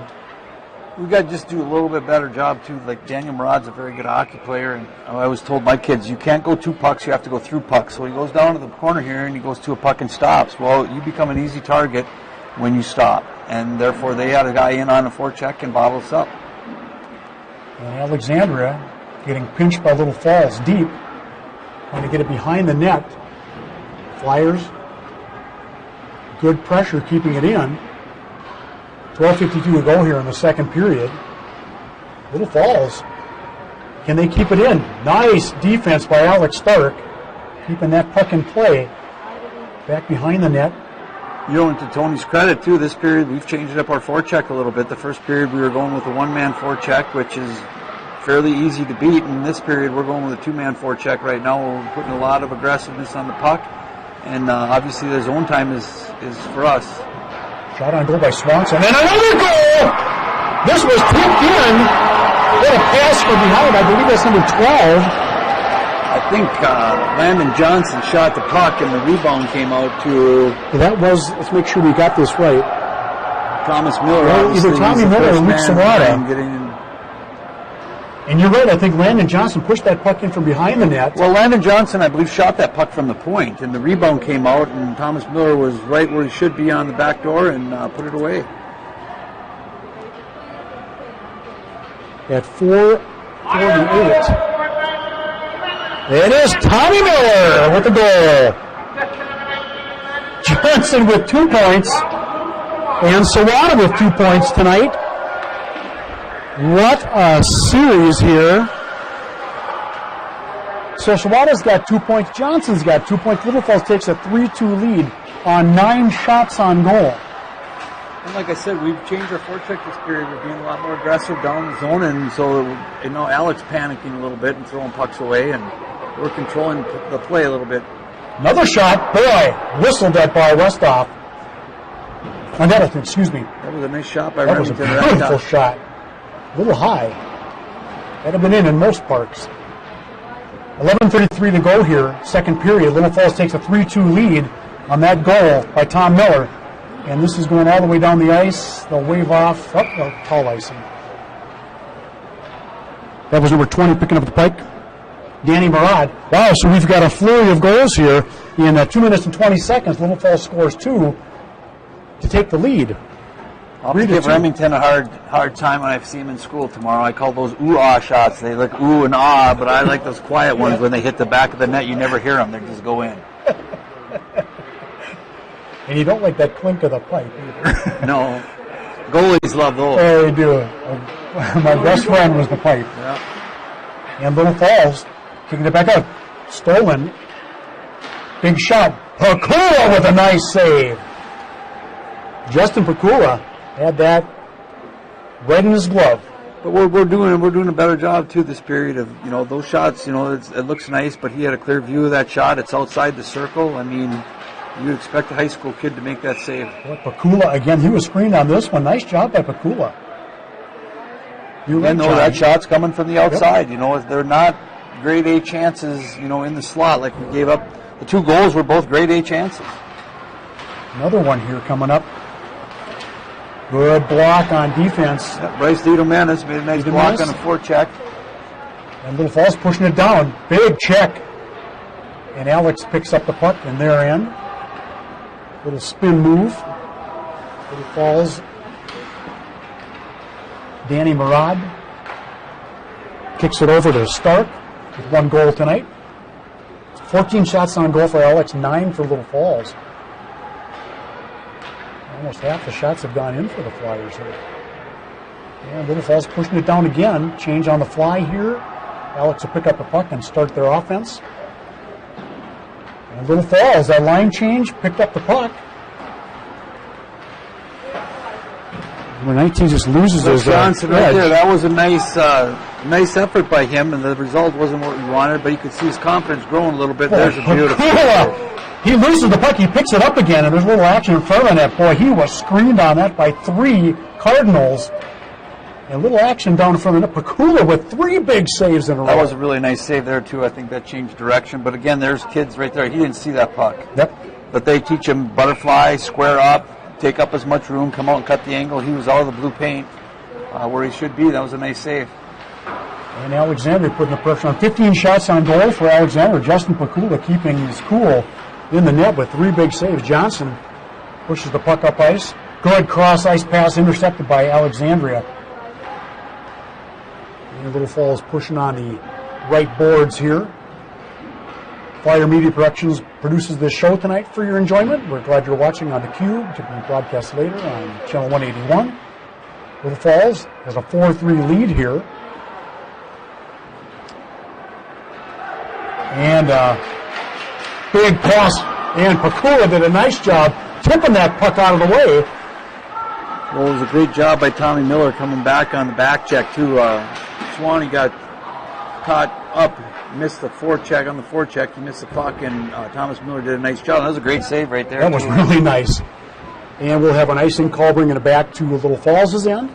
We've got to just do a little bit better job, too. Like, Daniel Murad's a very good hockey player, and I always told my kids, you can't go to pucks, you have to go through pucks. So he goes down to the corner here, and he goes to a puck and stops. Well, you become an easy target when you stop, and therefore they had a guy in on a forecheck and bottle us up. And Alexandria getting pinched by Little Falls deep, trying to get it behind the net. Flyers, good pressure keeping it in. 12:52 to go here in the second period. Little Falls, can they keep it in? Nice defense by Alex Stark, keeping that puck in play. Back behind the net. To Tony's credit, too, this period we've changed up our forecheck a little bit. The first period we were going with a one-man forecheck, which is fairly easy to beat. In this period, we're going with a two-man forecheck right now. We're putting a lot of aggressiveness on the puck, and obviously the zone time is for us. Shot on goal by Swanson, and another goal! This was tipped in What a pass from behind. I believe that's number 12. I think Landon Johnson shot the puck and the rebound came out to... That was, let's make sure we got this right. Thomas Miller. Well, either Tommy Miller or Luke Sawada. And you're right, I think Landon Johnson pushed that puck in from behind the net. Well, Landon Johnson, I believe, shot that puck from the point, and the rebound came out, and Thomas Miller was right where he should be on the back door and put it away. At 4:48. It is Tommy Miller with the goal. Johnson with 2 points, and Sawada with 2 points tonight. What a series here. So Sawada's got 2 points. Johnson's got 2 points. Little Falls takes a 3-2 lead on 9 shots on goal. And like I said, we've changed our forecheck this period. We're being a lot more aggressive down the zone, and so Alex panicking a little bit and throwing pucks away, and we're controlling the play a little bit. Another shot. Boy, whistled that by Westhoff. Nettleton, excuse me. That was a nice shot by That was a Remington. beautiful shot. A little high. That'd have been in most parks. 11:33 to go here, second period. Little Falls takes a 3-2 lead on that goal by Tom Miller. And this is going all the way down the ice. They'll wave off. Oh, no, tall icing. That was number 20 picking up the puck. Danny Murad. Wow, so we've got a flurry of goals here. In 2 minutes and 20 seconds, Little Falls scores 2 to take the lead. I'll have to give Remington a hard time when I see him in school tomorrow. I call those ooh-ah shots. They look ooh and ah, but I like those quiet ones when they hit the back of the net. You never hear them. They just go in. And you don't like that clink of the pipe either. No. Goalies love those. Oh, they do. My best friend was the pipe. Yeah. And Little Falls kicking it back out. Stolen. Big shot. Pakula with a nice save. Justin Pakula had that right in his glove. But we're doing a better job too this period of those shots. It looks nice, but he had a clear view of that shot. It's outside the circle. I mean, you'd expect a high school kid to make that save. Well, Pakula again. He was screened on this one. Nice job by Pakula. That shot's coming from the outside. Yep. They're not grade A chances. In the slot like we gave up. The 2 goals were both grade A chances. Another one here coming up. Good block on defense. Yep, Bryce Diedelmanis made a nice block on a forecheck. And Little Falls pushing it down. Big check. And Alex picks up the puck in their end. Little spin move. Little Falls. Danny Murad kicks it over to Stark with 1 goal tonight. 14 shots on goal for Alex, 9 for Little Falls. Almost half the shots have gone in for the Flyers here. And Little Falls pushing it down again. Change on the fly here. Alex will pick up the puck and start their offense. And Little Falls, that line change, picked up the puck. Number 19 just loses his Johnson right edge. there. That was a nice effort by him, and the result wasn't what we wanted, but you could see his confidence growing a little bit. There's a beautiful. He loses the puck, he picks it up again, and there's a little action in front of that. Boy, he was screened on that by 3 Cardinals. And a little action down in front of the net. Pakula with 3 big saves in a row. That was a really nice save there, too. I think that changed direction. But again, there's kids right there. He didn't see that puck. Yep. But they teach him butterfly, square up, take up as much room, come out and cut the angle. He was out of the blue paint where he should be. That was a nice save. And Alexandria putting the pressure on. 15 shots on goal for Alexandria. Justin Pakula keeping his cool in the net with 3 big saves. Johnson pushes the puck up ice. Good cross ice pass intercepted by Alexandria. And Little Falls pushing on the right boards here. Flyer Media Productions produces this show tonight for your enjoyment. We're glad you're watching on theCUBE, to be broadcast later on Channel 181. Little Falls has a 4-3 lead here. And big pass, and Pakula did a nice job tipping that puck out of the way. Well, it was a great job by Tommy Miller coming back on the back check, too. Swanee got caught up, missed the forecheck. On the forecheck, he missed the puck, and Thomas Miller did a nice job. That was a great save right there. That was really nice. And we'll have an icing call bringing it back to Little Falls' end.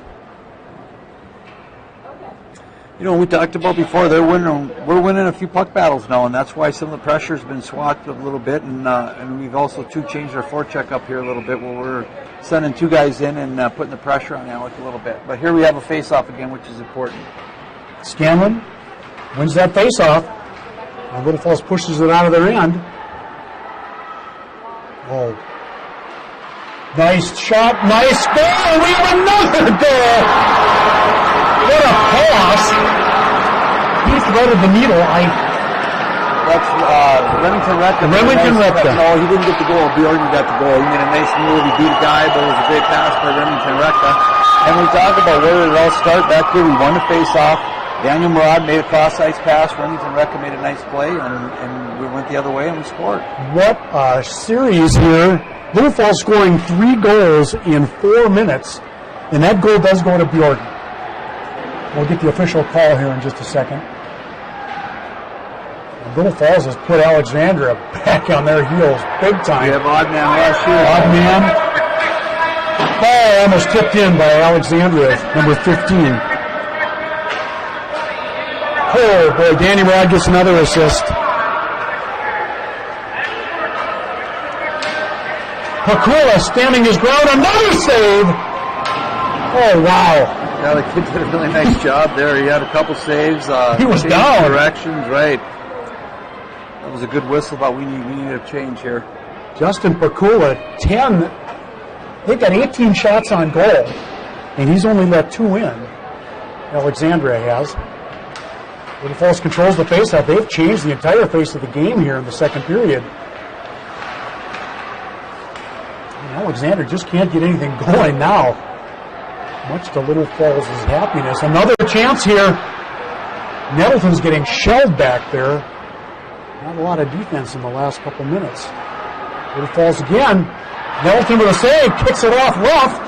You know, we talked about before, we're winning a few puck battles now, and that's why some of the pressure has been swapped a little bit, and we've also, too, changed our forecheck up here a little bit, where we're sending two guys in and putting the pressure on Alec a little bit. But here we have a face-off again, which is important. Scanlon wins that face-off. And Little Falls pushes it out of their end. Oh. Nice shot, nice goal. We have another goal. What a pass. He threaded the needle. That's Remington Recta. Remington Recta. No, he didn't get the goal. Bjorgen got the goal. He made a nice move. He beat a guy, but it was a great pass by Remington Recta. And we talk about where did it all start back here. We won the face-off. Daniel Murad made a cross-ice pass. Remington Recta made a nice play, and we went the other way and we scored. What a series here. Little Falls scoring 3 goals in 4 minutes, and that goal does go to Bjorgen. We'll get the official call here in just a second. And Little Falls has put Alexandria back on their heels big time. We have odd man last year. Odd man. Ball almost tipped in by Alexandria, number 15. Oh boy, Danny Rod gets another assist. Pakula standing his ground, another save. Oh wow. Yeah, the kid did a really nice job there. He had a couple saves. He was down. Directions, right. That was a good whistle, but we need a change here. Justin Pakula, 10. They've got 18 shots on goal, and he's only let 2 in. Alexandria has. Little Falls controls the faceoff. They've changed the entire face of the game here in the second period. And Alexandria just can't get anything going now. Much to Little Falls' happiness. Another chance here. Nettleton's getting shelled back there. Not a lot of defense in the last couple minutes. Little Falls again. Nettleton with a save. Kicks it off rough.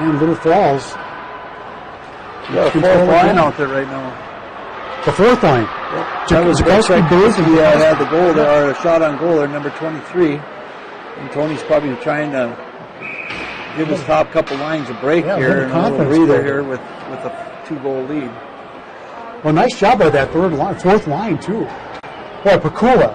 And Little Falls. Yeah, the fourth line out there right now. The fourth line. Yep. Had the goal there, or a shot on goal there, number 23. And Tony's probably trying to give his top couple lines a break here and a little breather here with a 2-goal lead. Well, nice job by that fourth line too. Boy, Pakula.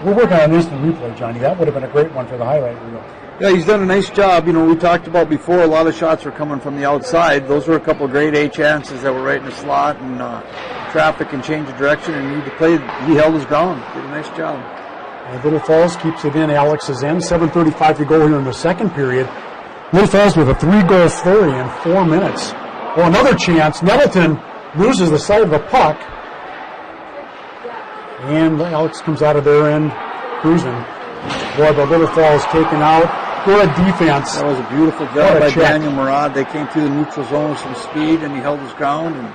We're working on instant replay, Johnny. That would have been a great one for the highlight reel. Yeah, he's done a nice job. You know, we talked about before, a lot of shots were coming from the outside. Those were a couple of grade A chances that were right in the slot, and traffic and change of direction and need to play. He held his ground. Did a nice job. And Little Falls keeps it in Alex's end. 7:35 to go here in the second period. Little Falls with a 3-goal flurry in 4 minutes. Well, another chance. Nettleton loses the sight of the puck. And Alex comes out of their end cruising. Boy, but Little Falls taken out. Good defense. That was a beautiful job by Daniel Murad. They came through the neutral zone with some speed, and he held his ground. And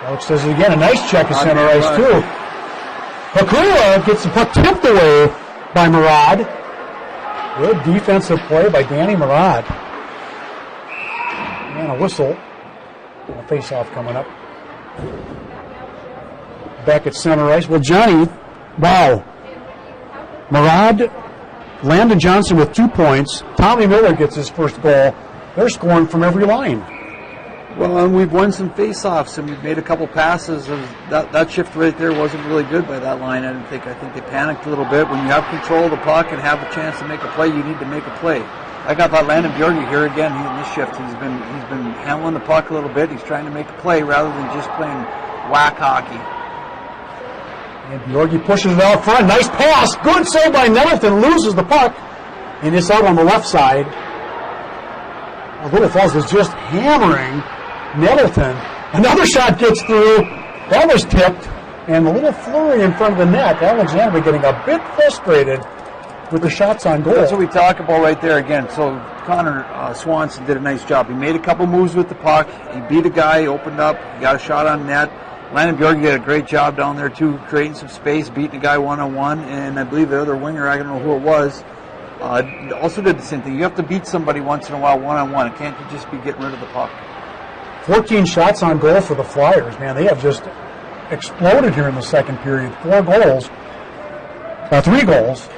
Alex does it again. A nice check at center ice, too. Pakula gets the puck tipped away by Murad. Good defensive play by Danny Murad. And a whistle. And a face-off coming up. Back at center ice. Well, Johnny, wow. Murad, Landon Johnson with 2 points. Tommy Miller gets his first goal. They're scoring from every line. Well, and we've won some face-offs, and we've made a couple passes. That shift right there wasn't really good by that line, I didn't think. I think they panicked a little bit. When you have control of the puck and have a chance to make a play, you need to make a play. I got that Landon Bjorgen here again. In this shift, he's been handling the puck a little bit. He's trying to make a play rather than just playing whack hockey. And Bjorgi pushes it out front. Nice pass. Good save by Nettleton. Loses the puck. And it's out on the left side. Little Falls is just hammering Nettleton. Another shot gets through. That was tipped. And a little flurry in front of the net. Alexandria getting a bit frustrated with the shots on goal. That's what we talk about right there again. So Connor Swanson did a nice job. He made a couple moves with the puck. He beat a guy, opened up, he got a shot on net. Landon Bjorgen did a great job down there, too, creating some space, beating a guy one-on-one, and I believe the other winger, I don't know who it was, also did the same thing. You have to beat somebody once in a while one-on-one. It can't just be getting rid of the puck. 14 shots on goal for the Flyers. Man, they have just exploded here in the second period. 3 goals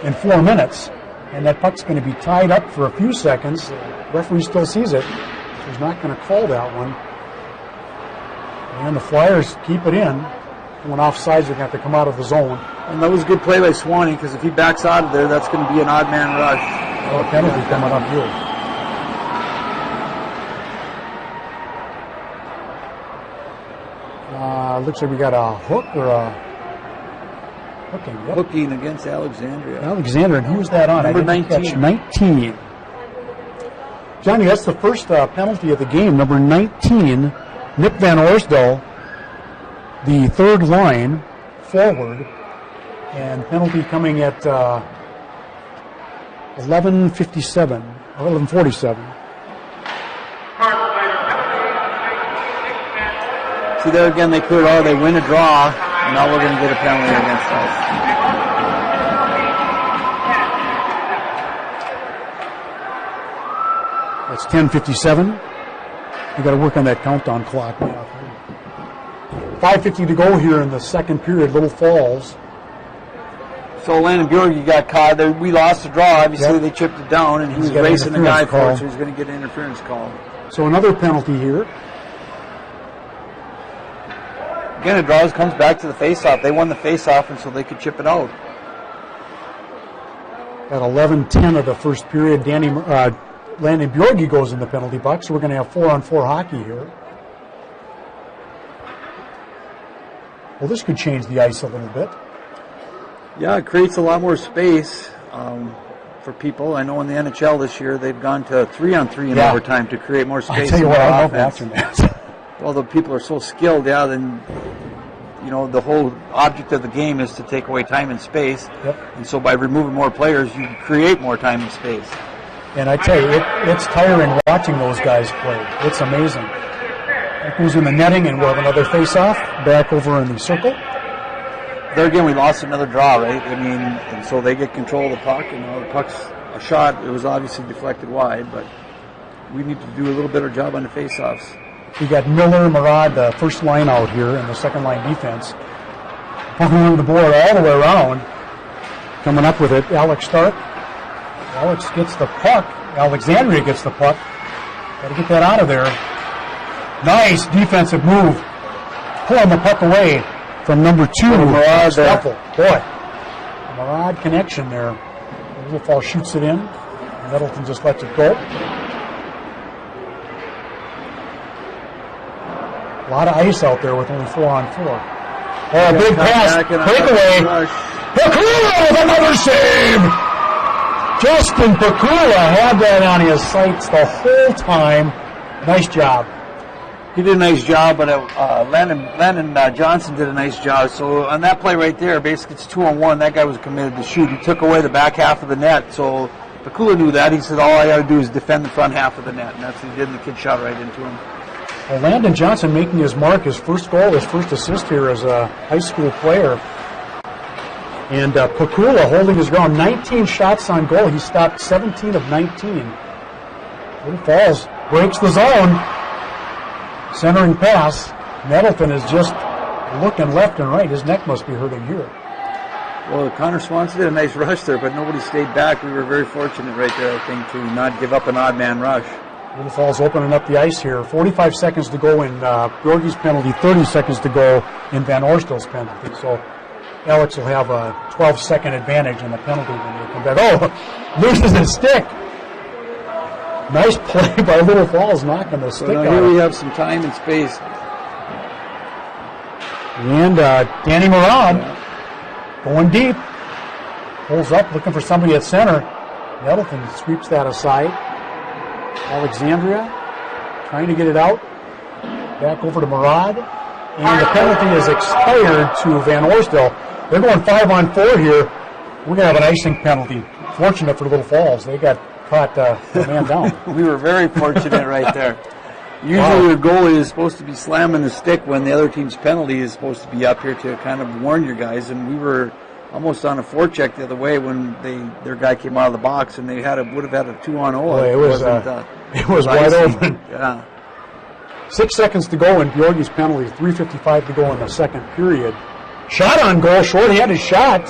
in 4 minutes. And that puck's going to be tied up for a few seconds. The referee still sees it, so he's not going to call that one. And the Flyers keep it in. When offsides, they're going to have to come out of the zone. And that was a good play by Swanee, because if he backs out of there, that's going to be an odd man rush. Oh, penalty coming up here. Looks like we got a hook or a hooking. Yep. Hooking against Alexandria. Alexandria, and who's that on? Number 19. 19. Johnny, that's the first penalty of the game. Number 19, Nick Van Orsdal, the third line forward, and penalty coming at 11:47. See, there again, they cleared all. They win a draw, and now we're going to get a penalty against us. That's 10:57. We got to work on that countdown clock. 5:50 to go here in the second period. Little Falls. So Landon Bjorgi got caught. We lost the draw. Obviously, Yep. They chipped it down, and he was got an racing the guy interference for call. it, so he's going to get an interference call. So another penalty here. Again, it draws, comes back to the face-off. They won the face-off, and so they could chip it out. At 11:10 of the first period, Landon Bjorgi goes in the penalty box, so we're going to have 4-on-4 hockey here. Well, this could change the ice a little bit. Yeah, it creates a lot more space for people. I know in the NHL this year, they've gone to 3-on-3 in overtime to create more space. I tell you what, I love offense. watching that. Well, the people are so skilled, then, the whole object of the game is to take away time and space. Yep. And so by removing more players, you create more time and space. And I tell you, it's tiring watching those guys play. It's amazing. That goes in the netting, and we'll have another face-off back over in the circle. There again, we lost another draw, right? And so they get control of the puck, and the puck's a shot. It was obviously deflected wide, but we need to do a little better job on the face-offs. We got Miller, Murad, the first line out here, and the second line defense. Pulling the board all the way around. Coming up with it, Alex Stark. Alex gets the puck. Alexandria gets the puck. Got to get that out of there. Nice defensive move. Pulling the puck away from number 2. Murad there. Boy, Murad connection there. Little Fall shoots it in. Middleton just lets it go. A lot of ice out there with only 4-on-4. Oh, big pass. Breakaway. Pakula with another save. Justin Pakula had that on his sights the whole time. Nice job. He did a nice job, but Landon Johnson did a nice job. So on that play right there, basically it's 2-on-1. That guy was committed to shoot. He took away the back half of the net. So Pakula knew that. He said, all I got to do is defend the front half of the net. And that's what he did, and the kid shot right into him. Well, Landon Johnson making his mark, his first goal, his first assist here as a high school player. And Pakula holding his ground, 19 shots on goal. He stopped 17 of 19. Little Falls breaks the zone. Centering pass. Middleton is just looking left and right. His neck must be hurting here. Well, Connor Swanson did a nice rush there, but nobody stayed back. We were very fortunate right there, I think, to not give up an odd man rush. Little Falls opening up the ice here. 45 seconds to go in Bjorgi's penalty, 30 seconds to go in Van Orstel's penalty. So Alex will have a 12-second advantage in the penalty when they come back. Oh, loses his stick. Nice play by Little Falls, knocking the stick out. Here we have some time and space. And Danny Murad going deep. Pulls up, looking for somebody at center. Middleton sweeps that aside. Alexandria trying to get it out. Back over to Murad. And the penalty is expired to Van Orstel. They're going 5-on-4 here. We're going to have an icing penalty. Fortunate for Little Falls. They got caught the man down. We were very fortunate right there. Usually your goalie is supposed to be slamming the stick when the other team's penalty is supposed to be up here to kind of warn your guys. And we were almost on a forecheck the other way when their guy came out of the box, and they would have had a 2-on-0. Boy, it was wide open. Yeah. 6 seconds to go in Bjorgi's penalty. 3:55 to go in the second period. Shot on goal, short-handed shot.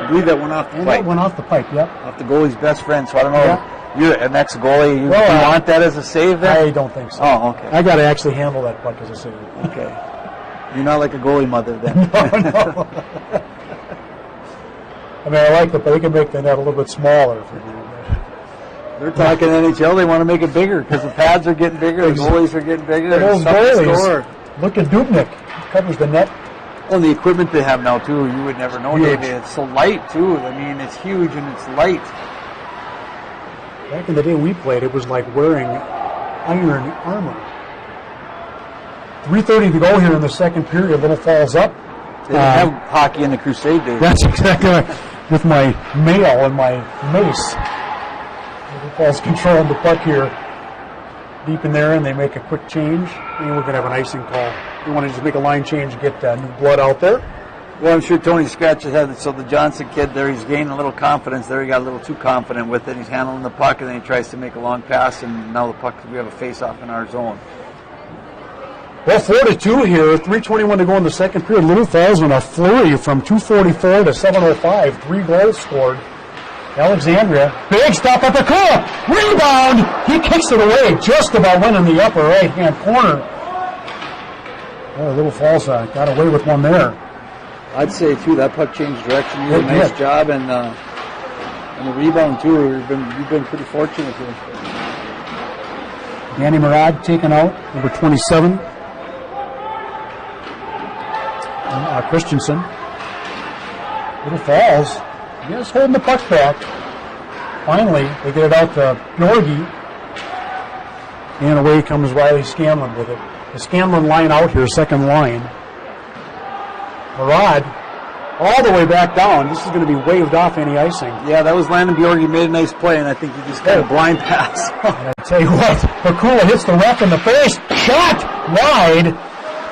I believe that went off the And pipe. that went off the pipe, yep. Off the goalie's best friend. So I don't know. Yeah. You're an ex-goalie. You want that as a save then? I don't think so. Oh, okay. I got to actually handle that puck as a save. Okay. You're not like a goalie mother then. No. I mean, I like that they can make the net a little bit smaller. They're talking NHL. They want to make it bigger because the pads are getting bigger, the goalies are getting bigger. Those goalies. Look at Dubnik. Covers the net. Well, the equipment they have now, too, you would never know, Huge. David. It's so light, too. I mean, it's huge and it's light. Back in the day we played, it was like wearing iron armor. 3:30 to go here in the second period. Little Falls up. They didn't have hockey in the Crusade days. That's exactly right. With my mail and my mace. Little Falls controlling the puck here. Deep in there, and they make a quick change. And we're going to have an icing call. We want to just make a line change and get new blood out there. Well, I'm sure Tony scratched his head. So the Johnson kid there, he's gaining a little confidence there. He got a little too confident with it. He's handling the puck, and then he tries to make a long pass, and now the puck, we have a face-off in our zone. Well, 4-2 here. 3:21 to go in the second period. Little Falls in a flurry from 2:44 to 7:05. 3 goals scored. Alexandria, big stop at the corner. Rebound! He kicks it away. Just about went in the upper right-hand corner. Boy, Little Falls got away with one there. I'd say, too, that puck changed direction. You did a nice job, and the rebound, too. You've been pretty fortunate here. Danny Murad taken out, number 27. Christensen. Little Falls, just holding the puck back. Finally, they get it out to Bjorgi. And away comes Riley Scanlon with it. The Scanlon line out here, second line. Murad, all the way back down. This is going to be waved off any icing. Yeah, that was Landon Bjorgi. Made a nice play, and I think he just got a blind pass. And I tell you what, Pakula hits the ref in the face. Shot wide.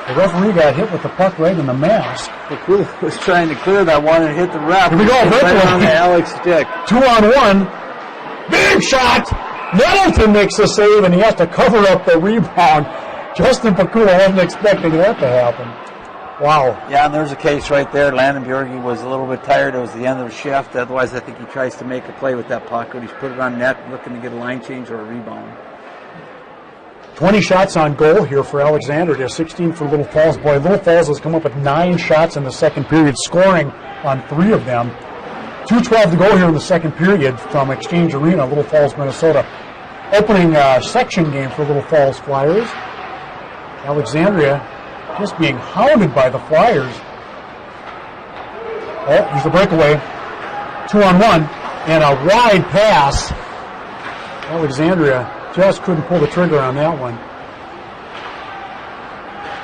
The referee got hit with the puck right in the mask. Pakula was trying to clear that one and hit the ref. Here we go, right on the Alex stick. 2-on-1. Big shot. Nettleton makes the save, and he has to cover up the rebound. Justin Pakula wasn't expecting that to happen. Wow. Yeah, and there's a case right there. Landon Bjorgi was a little bit tired. It was the end of the shift. Otherwise, I think he tries to make a play with that puck, but he's put it on net, looking to get a line change or a rebound. 20 shots on goal here for Alexandria, 16 for Little Falls. Boy, Little Falls has come up with 9 shots in the second period, scoring on 3 of them. 2:12 to go here in the second period from Exchange Arena, Little Falls, Minnesota. Opening section game for Little Falls Flyers. Alexandria just being hounded by the Flyers. Oh, here's the breakaway. 2-on-1 and a wide pass. Alexandria just couldn't pull the trigger on that one.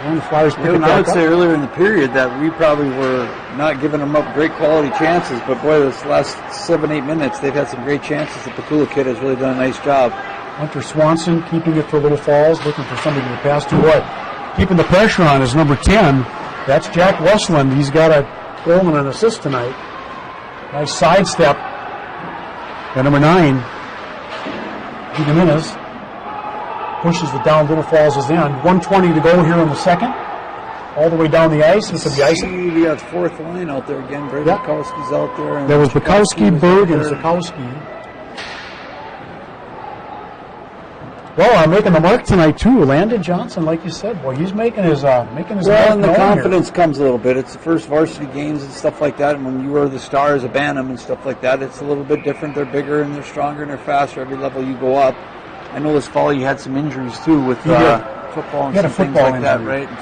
And the Flyers pick it I back would up. say earlier in the period that we probably were not giving them up great quality chances, but boy, this last 7-8 minutes, they've had some great chances. The Pakula kid has really done a nice job. Hunter Swanson keeping it for Little Falls, looking for somebody to pass to. What? Keeping the pressure on is number 10. That's Jack Westland. He's got a goal and an assist tonight. Nice sidestep. And number 9, Jimenez, pushes it down. Little Falls is in. 1:20 to go here in the second. All the way down the ice. This will be icing. We got 4th line out there again. Brady Bukowski's out there. And There was Bukowski, Berg, and Zukowski. Well, I'm making the mark tonight too. Landon Johnson, like you said, boy, he's making his well, mark and the known confidence here. comes a little bit. It's the first varsity games and stuff like that, and when you are the star as a Bantam and stuff like that, it's a little bit different. They're bigger and they're stronger and they're faster every level you go up. I know this fall you had some injuries too with football and some things like that, right? And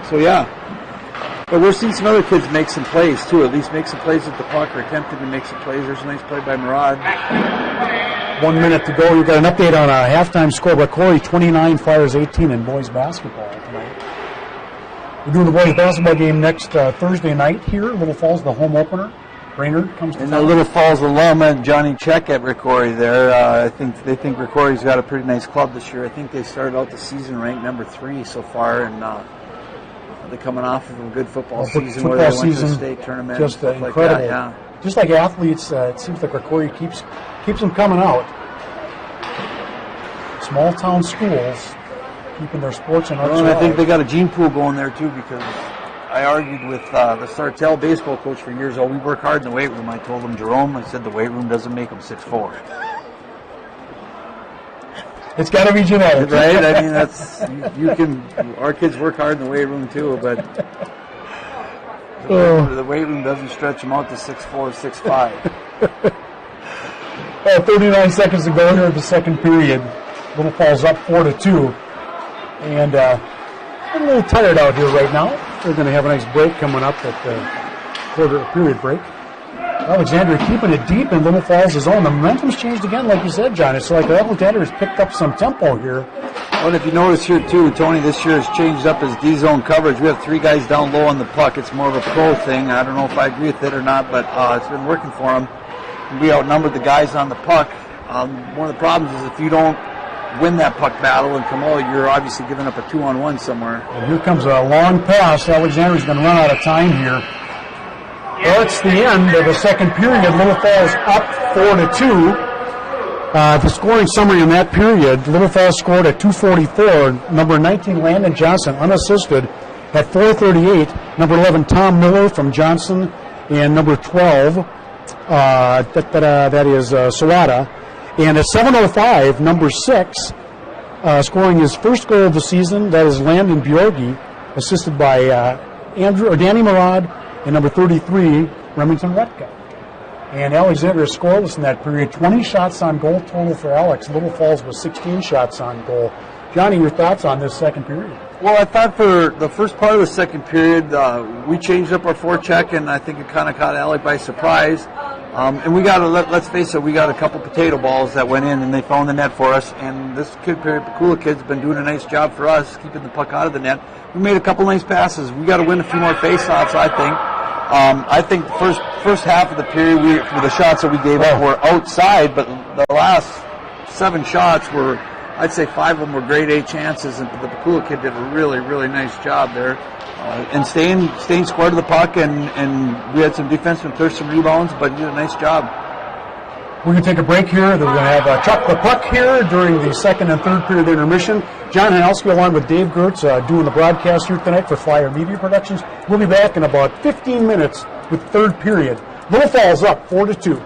so yeah. But we're seeing some other kids make some plays too. At least make some plays with the puck or attempted to make some plays. There's a nice play by Murad. 1 minute to go. You've got an update on a halftime score by Corey, 29, Flyers 18 in boys basketball tonight. We're doing the boys basketball game next Thursday night here. Little Falls, the home opener. Brainerd comes to And town. the Little Falls alum and Johnny Check at Rickory there. I think they think Rickory's got a pretty nice club this year. I think they started out the season ranked number 3 so far, and they're coming off of a good football season where they went to the state tournament. Just and stuff incredible. Like that, yeah. Just like athletes, it seems like Rickory keeps them coming out. Small town schools keeping their sports and arts Well, and I think alive. they got a gene pool going there too because I argued with the Sartell baseball coach for years. Oh, we work hard in the weight room. I told him, Jerome, I said the weight room doesn't make them 6'4". It's got to be genetic, right? I mean, that's you can. Our kids work hard in the weight room too, but the weight room doesn't stretch them out to 6'4", 6'5". 39 seconds to go here in the second period. Little Falls up 4-2, and a little tired out here right now. They're going to have a nice break coming up at the period break. Alexandria keeping it deep in Little Falls' zone. The momentum's changed again, like you said, John. It's like Alexandria has picked up some tempo here. Well, if you notice here, too, Tony, this year has changed up his D-zone coverage. We have 3 guys down low on the puck. It's more of a pro thing. I don't know if I agree with it or not, but it's been working for him. We outnumbered the guys on the puck. One of the problems is if you don't win that puck battle and come out, you're obviously giving up a 2-on-1 somewhere. And here comes a long pass. Alexandria's going to run out of time here. Well, it's the end of the second period. Little Falls up 4-2. The scoring summary in that period, Little Falls scored at 2:44. Number 19, Landon Johnson, unassisted at 4:38. Number 11, Tom Miller from Johnson. And number 12, that is Sawada. And at 7:05, number 6, scoring his first goal of the season, that is Landon Bjorgi, assisted by Danny Murad, and number 33, Remington Retka. And Alexandria scoreless in that period. 20 shots on goal total for Alex. Little Falls was 16 shots on goal. Johnny, your thoughts on this second period? Well, I thought for the first part of the second period, we changed up our forecheck, and I think it kind of caught Alec by surprise. And we got to, let's face it, we got a couple potato balls that went in, and they found the net for us. And this kid, Pakula kid's been doing a nice job for us, keeping the puck out of the net. We made a couple nice passes. We got to win a few more faceoffs, I think. I think the first half of the period, the shots that we gave up were outside, but the last 7 shots were, I'd say 5 of them were grade A chances, and the Pakula kid did a really, really nice job there. And staying square to the puck, and we had some defensemen clear some rebounds, but he did a nice job. We're going to take a break here. We're going to have Chuck the Puck here during the second and third period intermission. John Hanelski along with Dave Gertz doing the broadcast here tonight for Flyer Media Productions. We'll be back in about 15 minutes with third period. Little Falls up 4-2.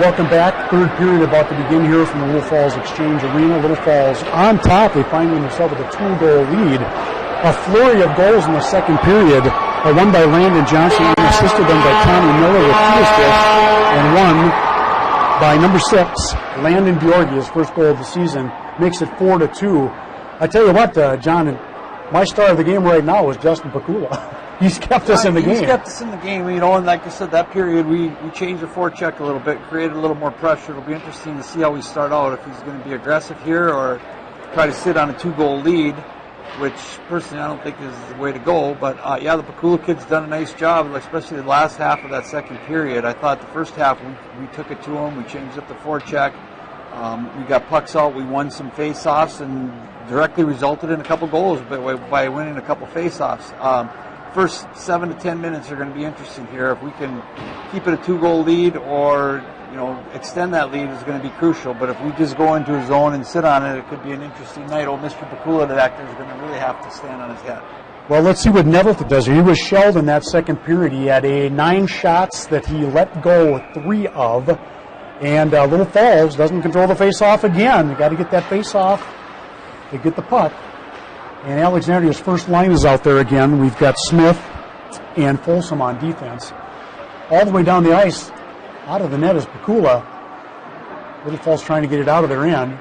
Welcome back. Third period about to begin here from the Little Falls Exchange Arena. Little Falls on top. They finding themselves with a 2-goal lead. A flurry of goals in the second period. One by Landon Johnson, assisted them by Tommy Miller with 2 assists, and one by number 6, Landon Bjorgi, his first goal of the season, makes it 4-2. I tell you what, John, my star of the game right now is Justin Pakula. He's kept us in the game. He's kept us in the game, you know, and like I said, that period we changed the forecheck a little bit, created a little more pressure. It'll be interesting to see how we start out, if he's going to be aggressive here or try to sit on a 2-goal lead, which personally I don't think is the way to go. But yeah, the Pakula kid's done a nice job, especially the last half of that second period. I thought the first half we took it to him, we changed up the forecheck, we got pucks out, we won some face-offs, and directly resulted in a couple goals by winning a couple face-offs. First 7 to 10 minutes are going to be interesting here. If we can keep it a 2-goal lead or, you know, extend that lead is going to be crucial. But if we just go into a zone and sit on it, it could be an interesting night. Old Mr. Pakula, the actor, is going to really have to stand on his head. Well, let's see what Nettleton does here. He was shelled in that second period. He had 9 shots that he let go 3 of. And Little Falls doesn't control the face-off again. You got to get that face-off to get the puck. And Alexandria's first line is out there again. We've got Smith and Folsom on defense. All the way down the ice, out of the net is Pakula. Little Falls trying to get it out of their end.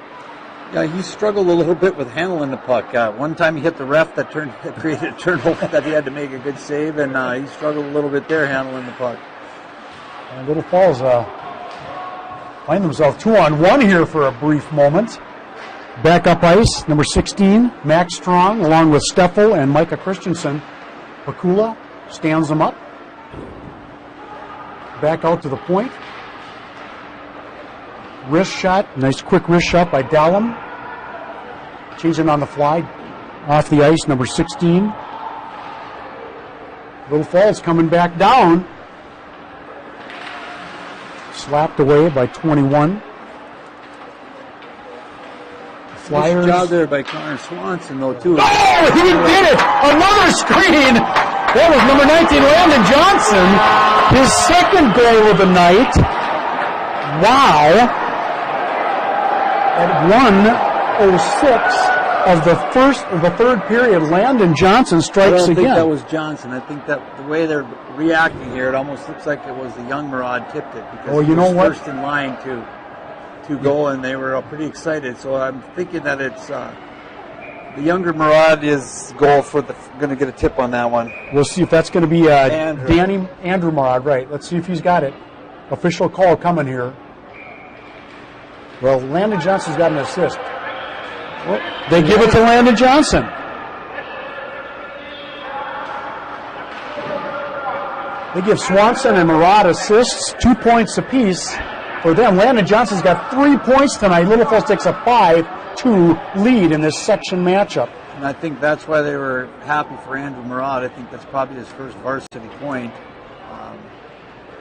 Yeah, he struggled a little bit with handling the puck. One time he hit the ref that created a turnover that he had to make a good save, and he struggled a little bit there handling the puck. And Little Falls find themselves 2-on-1 here for a brief moment. Back up ice, number 16, Max Strong, along with Steffel and Micah Christensen. Pakula stands them up. Back out to the point. Wrist shot, nice quick wrist shot by Dallum. Changing on the fly, off the ice, number 16. Little Falls coming back down. Slapped away by 21. Flyers. Nice job there by Connor Swanson, though, too. Oh, he did it! Another screen! That was number 19, Landon Johnson. His second goal of the night. Wow. At 1:06 of the third period, Landon Johnson strikes again. I don't think that was Johnson. I think that the way they're reacting here, it almost looks like it was the young Murad tipped it, because he was first in line to go, and they were pretty excited. So I'm thinking that it's the younger Murad is going to get a tip on that one. We'll see if that's going to be Andrew Murad, right? Let's see if he's got it. Official call coming here. Well, Landon Johnson's got an assist. Well, they give it to Landon Johnson. They give Swanson and Murad assists, 2 points apiece for them. Landon Johnson's got 3 points tonight. Little Falls takes a 5-2 lead in this section matchup. And I think that's why they were happy for Andrew Murad. I think that's probably his first varsity point.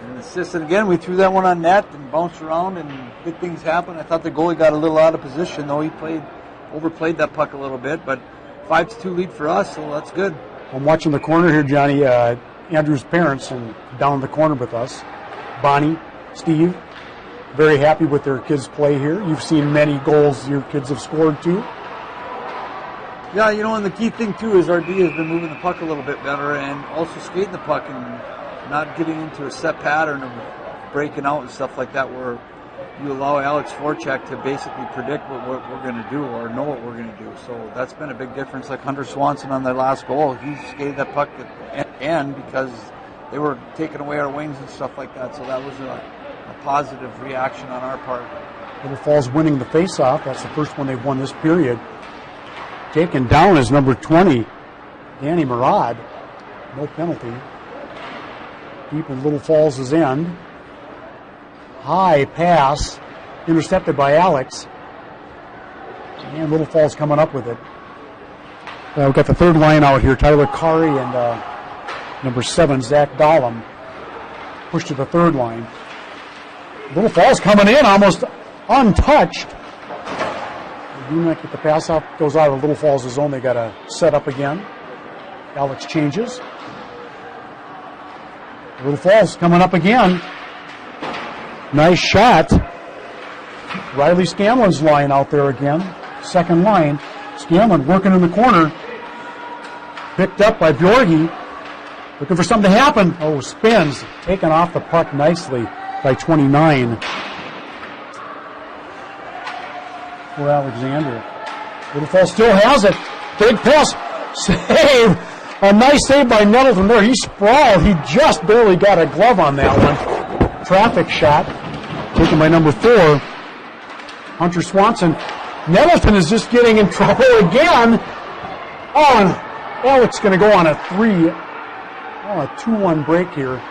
And assist, and again, we threw that one on net and bounced around, and good things happened. I thought the goalie got a little out of position, though. He overplayed that puck a little bit, but 5-2 lead for us, so that's good. I'm watching the corner here, Johnny. Andrew's parents and down in the corner with us. Bonnie, Steve, very happy with their kids' play here. You've seen many goals your kids have scored too. Yeah, you know, and the key thing too is our D has been moving the puck a little bit better and also skating the puck and not getting into a set pattern of breaking out and stuff like that, where you allow Alex Voracek to basically predict what we're going to do or know what we're going to do. So that's been a big difference. Like Hunter Swanson on their last goal, he skated that puck at the end because they were taking away our wings and stuff like that. So that was a positive reaction on our part. Little Falls winning the faceoff. That's the first one they've won this period. Taken down is number 20, Danny Murad. No penalty. Deep in Little Falls' end. High pass, intercepted by Alex. And Little Falls coming up with it. We've got the third line out here, Tyler Kari and number 7, Zach Dahlem. Pushed to the third line. Little Falls coming in almost untouched. They do not get the pass out, goes out of Little Falls' zone. They got to set up again. Alex changes. Little Falls coming up again. Nice shot. Riley Scanlon's line out there again. Second line. Scanlon working in the corner. Picked up by Bjorgi. Looking for something to happen. Oh, spins. Taken off the puck nicely by 29. For Alexandria. Little Falls still has it. Big pass. Save. A nice save by Nettleton there. He sprawled. He just barely got a glove on that one. Traffic shot. Taken by number 4. Hunter Swanson. Nettleton is just getting in trouble again. Oh, and Alex going to go on a 2-1 break here.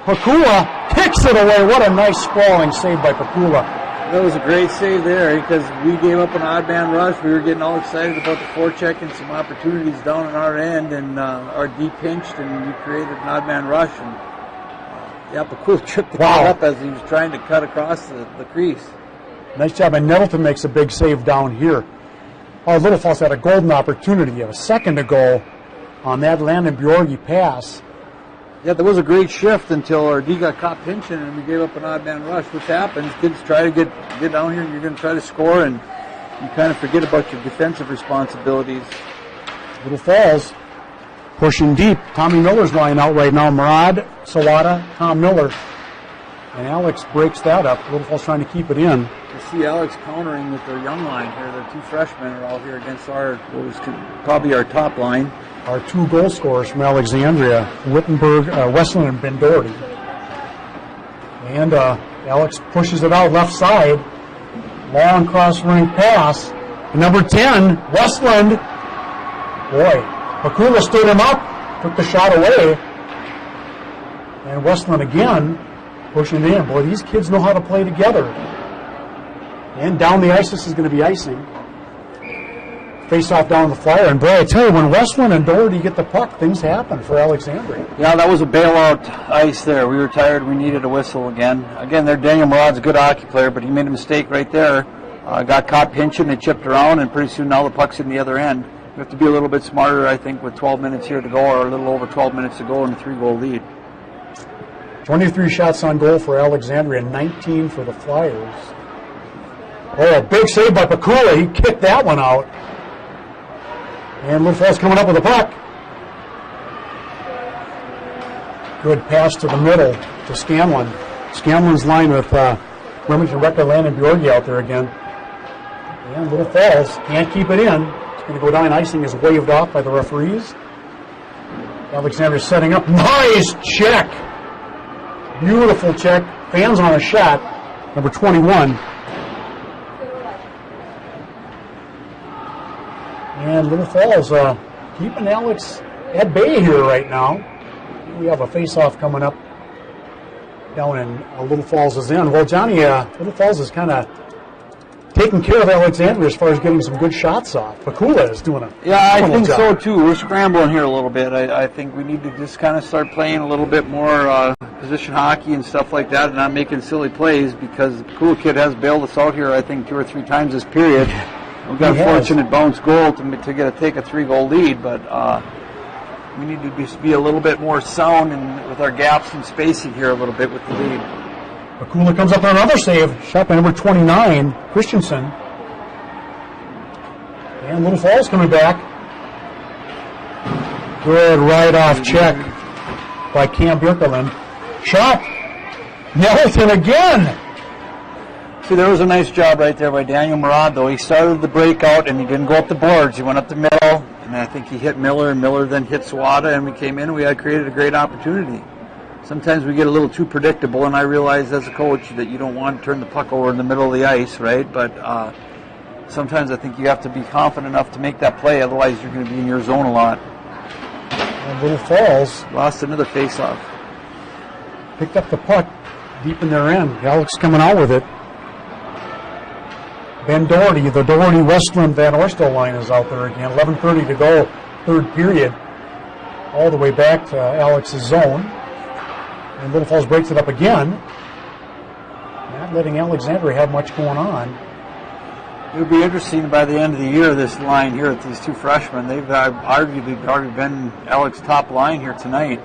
Pakula kicks it away. What a nice sprawling save by Pakula. That was a great save there because we gave up an odd man rush. We were getting all excited about the forecheck and some opportunities down on our end, and our D pinched, and we created an odd man rush. And Pakula tripped the kid up as he was trying to cut across the crease. Nice job, and Nettleton makes a big save down here. Oh, Little Falls had a golden opportunity. You have a second to go on that Landon Bjorgi pass. Yeah, there was a great shift until our D got caught pinching and we gave up an odd man rush, which happens. Kids try to get down here and you're going to try to score, and you kind of forget about your defensive responsibilities. Little Falls pushing deep. Tommy Miller's line out right now. Murad, Sawada, Tom Miller. And Alex breaks that up. Little Falls trying to keep it in. You see Alex countering with their young line here. The 2 freshmen are all here against probably our top line. Our 2 goal scorers from Alexandria, Wittenberg, Westland, and Ben Doherty. And Alex pushes it out left side. Long cross-ring pass. And number 10, Westland. Boy, Pakula stood him up, took the shot away. And Westland again pushing in. Boy, these kids know how to play together. And down the ice, this is going to be icing. Face off down the flyer. And boy, I tell you, when Westland and Doherty get the puck, things happen for Alexandria. Yeah, that was a bailout ice there. We were tired. We needed a whistle again. Again, there, Daniel Murad's a good hockey player, but he made a mistake right there. Got caught pinching and chipped around, and pretty soon now the puck's in the other end. We have to be a little bit smarter, I think, with 12 minutes here to go, or a little over 12 minutes to go, and a 3-goal lead. 23 shots on goal for Alexandria, 19 for the Flyers. Oh, a big save by Pakula. He kicked that one out. And Little Falls coming up with the puck. Good pass to the middle to Scanlon. Scanlon's line with Remington Rector, Landon Bjorgi out there again. And Little Falls can't keep it in. It's going to go down. Icing is waved off by the referees. Alexandria setting up. Nice check. Beautiful check. Fans on a shot. Number 21. And Little Falls keeping Alex at bay here right now. We have a face-off coming up down in Little Falls' end. Well, Johnny, Little Falls is kind of taking care of Alexandria as far as getting some good shots off. Pakula is doing a I think job. So too. We're scrambling here a little bit. I think we need to just kind of start playing a little bit more position hockey and stuff like that, and not making silly plays, because the Pakula kid has bailed us out here, I think, 2 or 3 times this period. We got a fortunate bounce goal to take a 3-goal lead, but we need to be a little bit more sound and with our gaps and spacing here a little bit with the lead. Pakula comes up with another save. Shot by number 29, Christensen. And Little Falls coming back. Good right-off check by Cam Birkeland. Shot. Nettleton again. See, there was a nice job right there by Daniel Murad, though. He started the breakout, and he didn't go up the boards. He went up the middle, and I think he hit Miller, and Miller then hit Sawada, and we came in, and we had created a great opportunity. Sometimes we get a little too predictable, and I realize as a coach that you don't want to turn the puck over in the middle of the ice, right? But sometimes I think you have to be confident enough to make that play, otherwise you're going to be in your zone a lot. And Little Falls lost another face-off. picked up the puck deep in their end. Alex coming out with it. Ben Doherty, the Doherty Westland Van Orstel line is out there again. 11:30 to go, third period. All the way back to Alex's zone. And Little Falls breaks it up again. Not letting Alexandria have much going on. It'll be interesting by the end of the year, this line here with these two freshmen. They've arguably already been Alex's top line here tonight.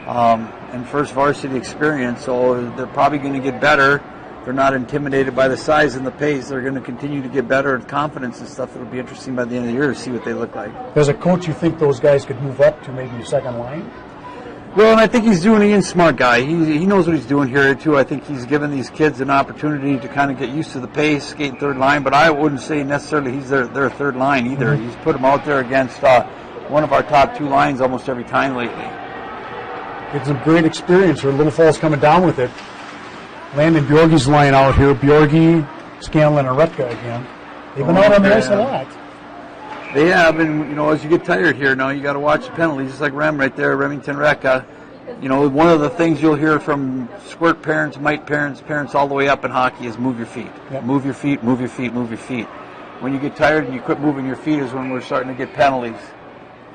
And first varsity experience, so they're probably going to get better. They're not intimidated by the size and the pace. They're going to continue to get better at confidence and stuff. It'll be interesting by the end of the year to see what they look like. As a coach, you think those guys could move up to maybe second line? Well, and I think he's doing Ian's smart guy. He knows what he's doing here, too. I think he's given these kids an opportunity to kind of get used to the pace, skate third line, but I wouldn't say necessarily he's their third line either. Mm-hmm. He's put them out there against one of our top two lines almost every time lately. It's a great experience here. Little Falls coming down with it. Landon Bjorge's line out here. Bjorge, Scanlon, and Retka again. They've been out on the ice a lot. They have, and as you get tired here now, you got to watch the penalties, just like Rem right there, Remington Retka. One of the things you'll hear from squirt parents, mite parents, parents all the way up in hockey is move your feet. Yep. Move your feet, move your feet, move your feet. When you get tired and you quit moving your feet is when we're starting to get penalties.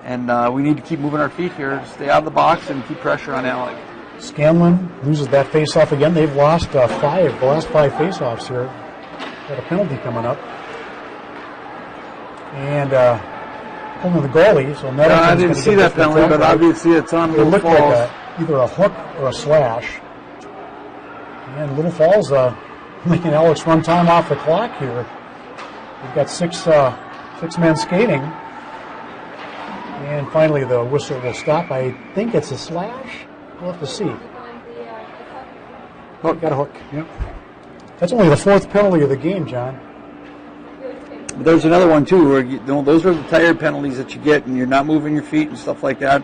And we need to keep moving our feet here, stay out of the box, and keep pressure on Alec. Scanlon loses that face-off again. They've lost the last five face-offs here. Got a penalty coming up. And pulling the goalie, so I didn't see that penalty, but obviously it's on Little Falls. It looked like either a hook or a slash. And Little Falls making Alex run time off the clock here. We've got six men skating. And finally the whistle will stop. I think it's a slash. We'll have to see. Hook. Got a hook. Yep. That's only the fourth penalty of the game, John. But there's another one too, where those are the tired penalties that you get, and you're not moving your feet and stuff like that.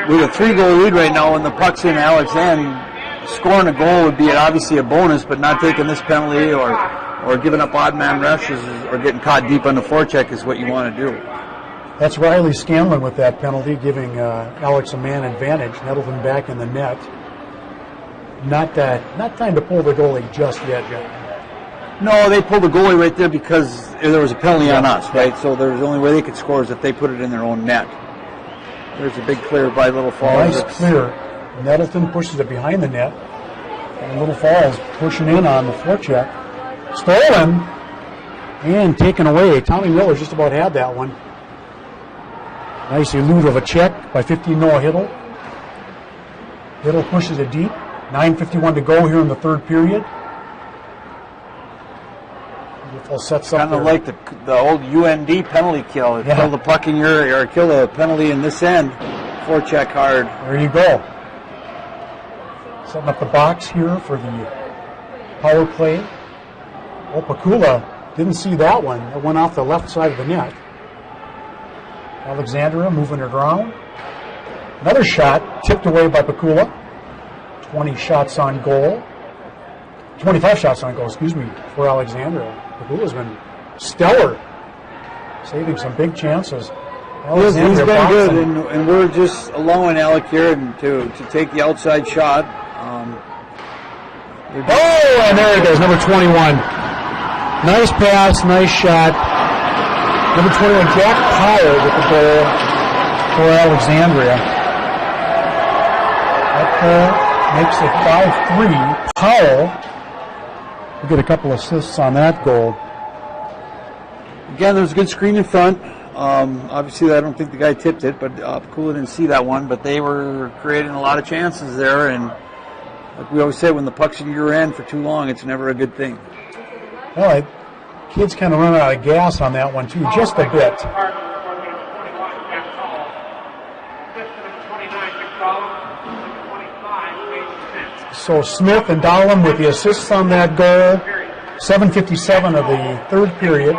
With a 3-goal lead right now, and the puck's in Alex end, scoring a goal would be obviously a bonus, but not taking this penalty or giving up odd man rushes or getting caught deep on the forecheck is what you want to do. That's Riley Scanlon with that penalty, giving Alex a man advantage. Nettleton back in the net. Not time to pull the goalie just yet, John. No, they pulled the goalie right there because there was a penalty on us, right? So the only way they could score is if they put it in their own net. There's a big clear by Little Falls. Nice clear. Nettleton pushes it behind the net. And Little Falls pushing in on the forecheck. Stolen and taken away. Tommy Miller just about had that one. Nice elude of a check by 15 Noah Hiddle. Hiddle pushes it deep. 9:51 to go here in the third period. Sets up kind of like the old UND penalty kill. Yeah. Kill the puck in your, or kill the penalty in this end. Forecheck hard. There you go. Setting up the box here for the power play. Oh, Pakula didn't see that one. It went off the left side of the net. Alexandria moving it around. Another shot tipped away by Pakula. 25 shots on goal, for Alexandria. Pakula's been stellar, saving some big chances. He's been good, and we're just allowing Alec here to take the outside shot. And there it is, number 21. Nice pass, nice shot. Number 21, Jack Powell with the goal for Alexandria. That goal makes it 5-3. Powell will get a couple assists on that goal. Again, there's a good screen in front. Obviously, I don't think the guy tipped it, but Pakula didn't see that one. But they were creating a lot of chances there, and like we always say, when the puck's in your end for too long, it's never a good thing. Well, kids kind of run out of gas on that one too, just a bit. So Smith and Dahlem with the assists on that goal. 7:57 of the third period.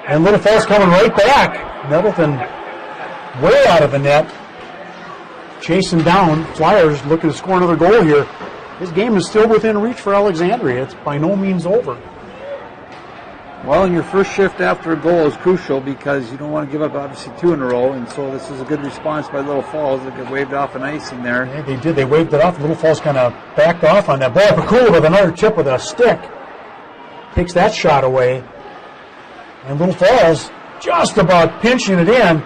And Little Falls coming right back. Nettleton way out of the net. Chasing down. Flyers looking to score another goal here. This game is still within reach for Alexandria. It's by no means over. Well, and your first shift after a goal is crucial because you don't want to give up, obviously, 2 in a row. And so this is a good response by Little Falls. They get waved off an icing there. Yeah, they did. They waved it off. Little Falls kind of backed off on that. Boy, Pakula with another chip with a stick. Takes that shot away. And Little Falls just about pinching it in.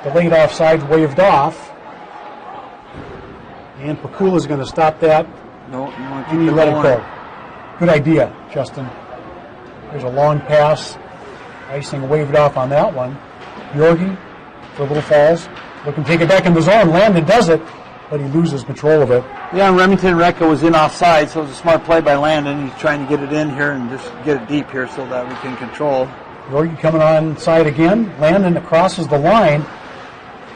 The late offside waved off. And Pakula's going to stop that. No, you want to And keep you it let it going. go. Good idea, Justin. There's a long pass. Icing waved off on that one. Yorgi for Little Falls. Looking to take it back in the zone. Landon does it, but he loses control of it. Yeah, and Remington Recca was in offside, so it was a smart play by Landon. He's trying to get it in here and just get it deep here so that we can control. Yorgi coming on side again. Landon crosses the line.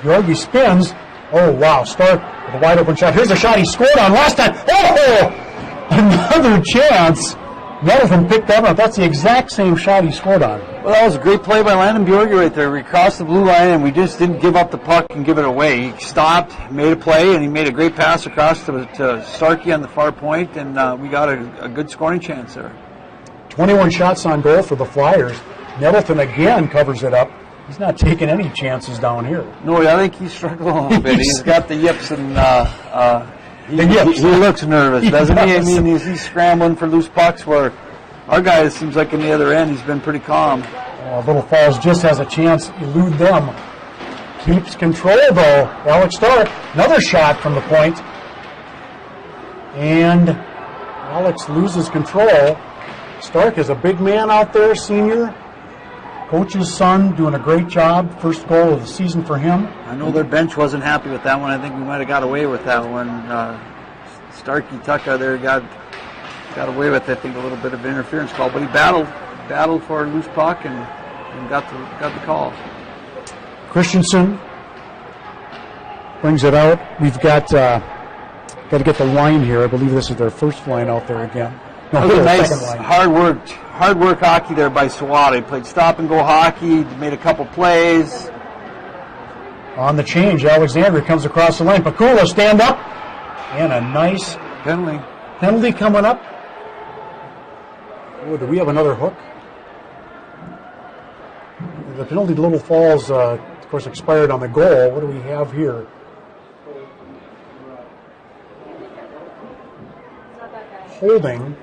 Yorgi spins. Oh, wow. Stark with a wide open shot. Here's the shot he scored on last time. Oh! Another chance. Nettleton picked that up. That's the exact same shot he scored on. Well, that was a great play by Landon Bjorgi right there. We crossed the blue line, and we just didn't give up the puck and give it away. He stopped, made a play, and he made a great pass across to Starkey on the far point, and we got a good scoring chance there. 21 shots on goal for the Flyers. Nettleton again covers it up. He's not taking any chances down here. No, I think he's struggling a little bit. He's got the yips, and yips. he looks nervous, He doesn't he? I does. mean, he's scrambling for loose pucks where our guy, it seems like on the other end, he's been pretty calm. Little Falls just has a chance to elude them. Keeps control, though. Alex Stark, another shot from the point. And Alex loses control. Stark is a big man out there, senior. Coach's son doing a great job. First goal of the season for him. I know their bench wasn't happy with that one. I think we might have got away with that one. Starkey Tucka there got away with, I think, a little bit of an interference call, but he battled for a loose puck and got the call. Christensen brings it out. We've got to get the line here. I believe this is their first line out there again. No, That was a their nice, second line. hard work hockey there by Sawada. He played stop and go hockey, made a couple plays. On the change, Alexandria comes across the lane. Pakula stand up, and a nice penalty coming up. Oh, do we have another hook? The penalty to Little Falls, of course, expired on the goal. What do we have here? Holding.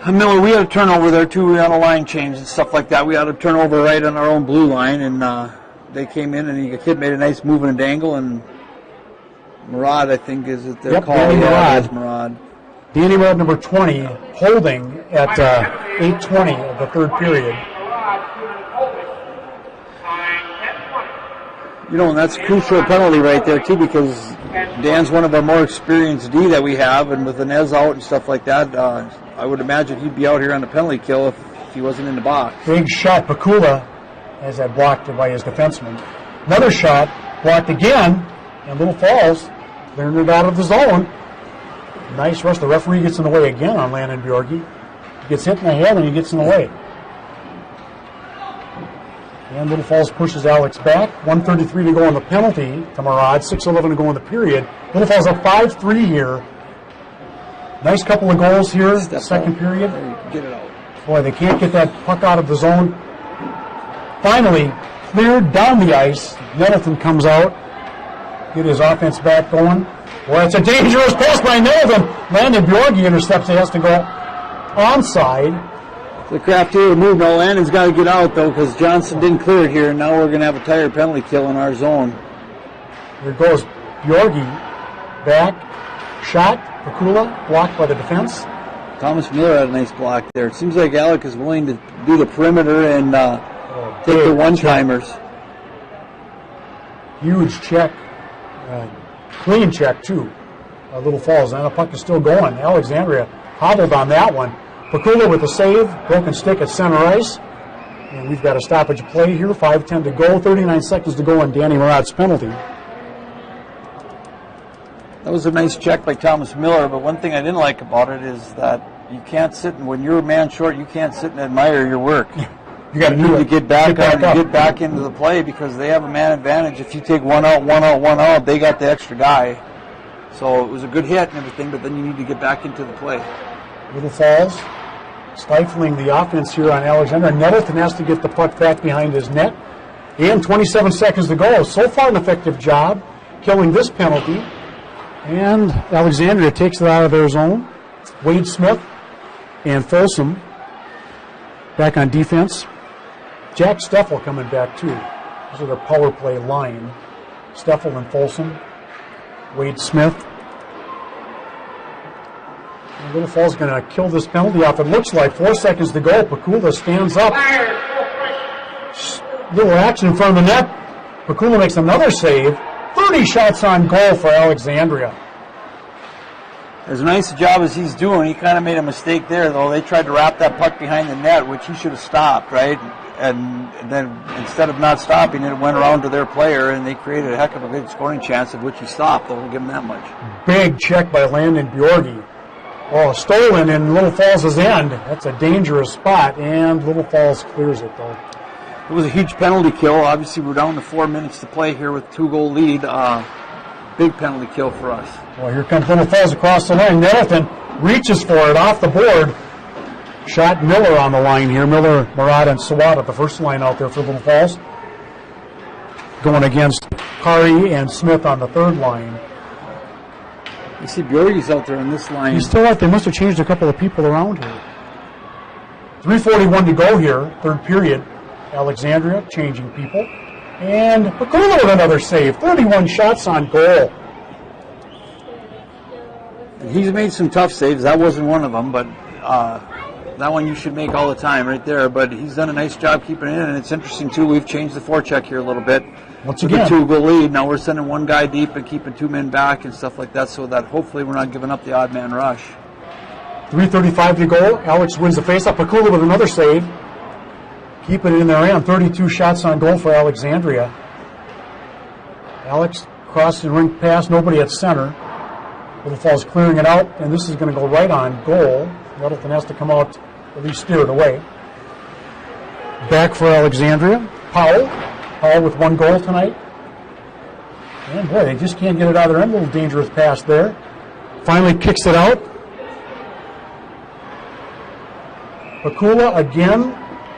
Miller, we had a turnover there too. We had a line change and stuff like that. We had a turnover right on our own blue line, and they came in, and the kid made a nice move and a dangle, and Murad, I think, is it their call? Danny Yeah, Murad. it's Murad. Danny Murad, number 20, holding at 8:20 of the third period. You know, and that's a crucial penalty right there too, because Dan's one of our more experienced D that we have, and with Inez out and stuff like that, I would imagine he'd be out here on the penalty kill if he wasn't in the box. Big shot, Pakula has that blocked by his defenseman. Another shot, blocked again, and Little Falls clearing it out of the zone. Nice rush. The referee gets in the way again on Landon Bjorgi. He gets hit in the head and he gets in the way. And Little Falls pushes Alex back. 1:33 to go on the penalty to Murad. 6:11 to go in the period. Little Falls up 5-3 here. Nice couple of goals here, second period. Get it out. Boy, they can't get that puck out of the zone. Finally, cleared down the ice. Nettleton comes out. Get his offense back going. Boy, it's a dangerous pass by Nettleton. Landon Bjorgi intercepts. He has to go onside. The crafty move. No, Landon's got to get out, though, because Johnson didn't clear it here, and now we're going to have a tired penalty kill in our zone. Here goes Bjorgi. Back. Shot. Pakula blocked by the defense. Thomas Miller had a nice block there. It seems like Alec is willing to do the perimeter and take the one-timers. Huge check. Clean check, too. Little Falls. And the puck is still going. Alexandria hobbled on that one. Pakula with the save. Broken stick at center ice. And we've got a stoppage play here. 5:10 to go. 39 seconds to go on Danny Murad's penalty. That was a nice check by Thomas Miller, but one thing I didn't like about it is that you can't sit, and when you're a man short, you can't sit and admire your work. You got to get back into the play because they have a man advantage. If you take one out, they got the extra guy. So it was a good hit and everything, but then you need to get back into the play. Little Falls stifling the offense here on Alexandria. Nettleton has to get the puck back behind his net. And 27 seconds to go. So far an effective job killing this penalty. And Alexandria takes it out of their zone. Wade Smith and Folsom back on defense. Jack Steffel coming back too. Those are their power play line. Steffel and Folsom. Wade Smith. And Little Falls going to kill this penalty off. It looks like 4 seconds to go. Pakula stands up. Little action in front of the net. Pakula makes another save. 30 shots on goal for Alexandria. As nice a job as he's doing, he kind of made a mistake there, though. They tried to wrap that puck behind the net, which he should have stopped, right? And then instead of not stopping it, went around to their player, and they created a heck of a good scoring chance, of which he stopped. They'll give him that much. Big check by Landon Bjorgi. Oh, stolen in Little Falls' end. That's a dangerous spot, and Little Falls clears it, though. It was a huge penalty kill. Obviously, we're down to 4 minutes to play here with 2-goal lead. Big penalty kill for us. Well, here comes Little Falls across the line. Nettleton reaches for it off the board. Shot Miller on the line here. Miller, Murad, and Sawada, the first line out there for Little Falls. Going against Kari and Smith on the third line. You see Bjorgi's out there on this line. He's still out. They must have changed a couple of people around here. 3:41 to go here, third period. Alexandria changing people. And Pakula with another save. 31 shots on goal. And he's made some tough saves. That wasn't one of them, but that one you should make all the time right there. But he's done a nice job keeping it in. And it's interesting, too, we've changed the forecheck here a little bit. Once again. With a 2-goal lead. Now we're sending one guy deep and keeping 2 men back and stuff like that, so that hopefully we're not giving up the odd man rush. 3:35 to go. Alex wins the faceoff. Pakula with another save. Keeping it in their end. 32 shots on goal for Alexandria. Alex crossing rink pass. Nobody at center. Little Falls clearing it out, and this is going to go right on goal. Nettleton has to come out, at least steer it away. Back for Alexandria. Powell. Powell with 1 goal tonight. And boy, they just can't get it out of their end. A little dangerous pass there. Finally kicks it out. Pakula again